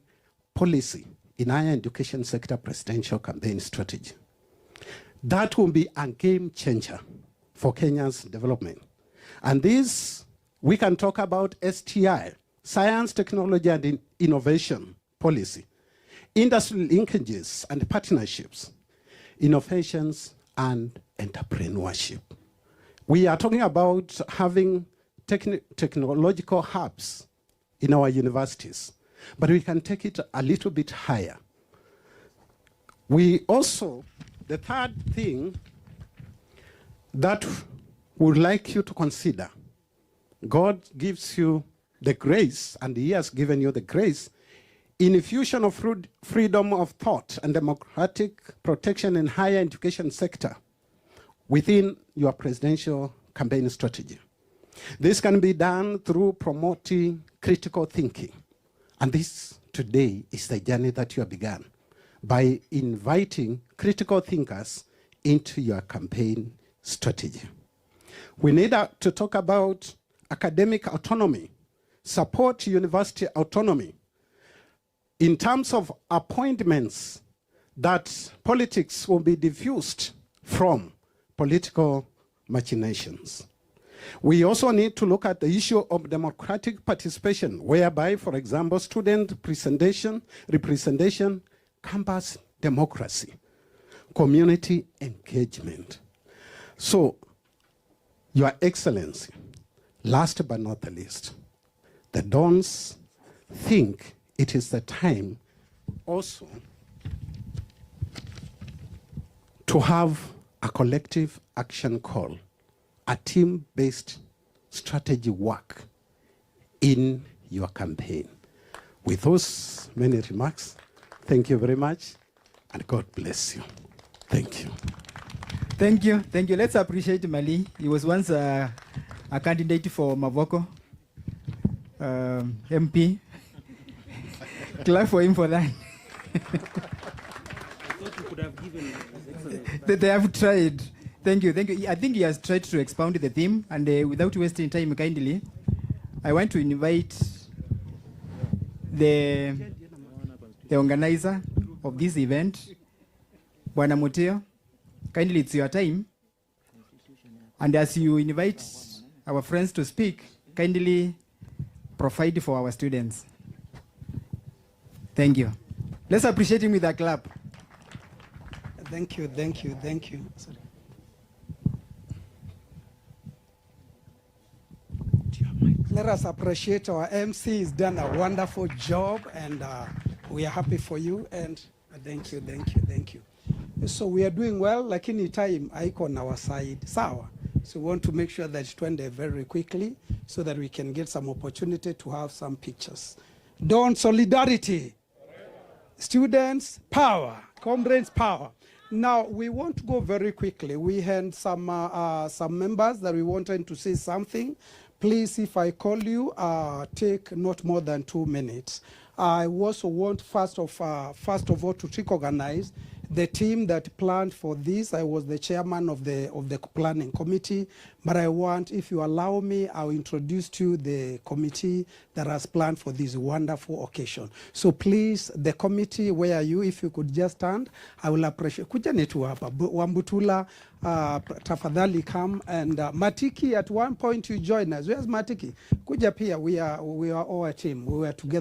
policy in higher education sector presidential campaign strategy. That will be a game changer for Kenya's development. And this, we can talk about STI, science, technology, and innovation policy, industry linkages and partnerships, innovations, and entrepreneurship. We are talking about having technological hubs in our universities, but we can take it a little bit higher. We also, the third thing that we would like you to consider, God gives you the grace, and He has given you the grace, in infusion of freedom of thought and democratic protection in higher education sector within your presidential campaign strategy. This can be done through promoting critical thinking. And this today is the journey that you have begun by inviting critical thinkers into your campaign strategy. We need to talk about academic autonomy, support university autonomy, in terms of appointments that politics will be diffused from political machinations. We also need to look at the issue of democratic participation, whereby, for example, student representation, campus democracy, community engagement. So, Your Excellency, last but not the least, the Dons think it is the time also to have a collective action call, a team-based strategy work in your campaign. With those many remarks, thank you very much, and God bless you. Thank you. Thank you. Thank you. Let's appreciate Mali. He was once a candidate for Mavoko MP. Clap for him for that. They have tried. Thank you. Thank you. I think he has tried to expound the theme, and without wasting time, kindly, I want to invite the organizer of this event, Bwana Mutio. Kindly, it's your time. And as you invite our friends to speak, kindly provide for our students. Thank you. Let's appreciate him with a clap. Thank you, thank you, thank you. Sorry. Let us appreciate our MC. He's done a wonderful job, and we are happy for you. And thank you, thank you, thank you. So we are doing well, lakini time haiko on our side. Sawa. So we want to make sure that it went very quickly so that we can get some opportunity to have some pictures. Don solidarity. Students, power. Comrades, power. Now, we want to go very quickly. We had some members that we wanted to say something. Please, if I call you, take not more than 2 minutes. I also want, first of all, to recognize the team that planned for this. I was the chairman of the planning committee, but I want, if you allow me, I'll introduce to you the committee that has planned for this wonderful occasion. So please, the committee, where are you? If you could just stand, I will appreciate. Kuja netu hapa, Wambutula, tafadhali come, and Matiki, at one point you join us. Where's Matiki? Kuja pia, we are all a team. We were together.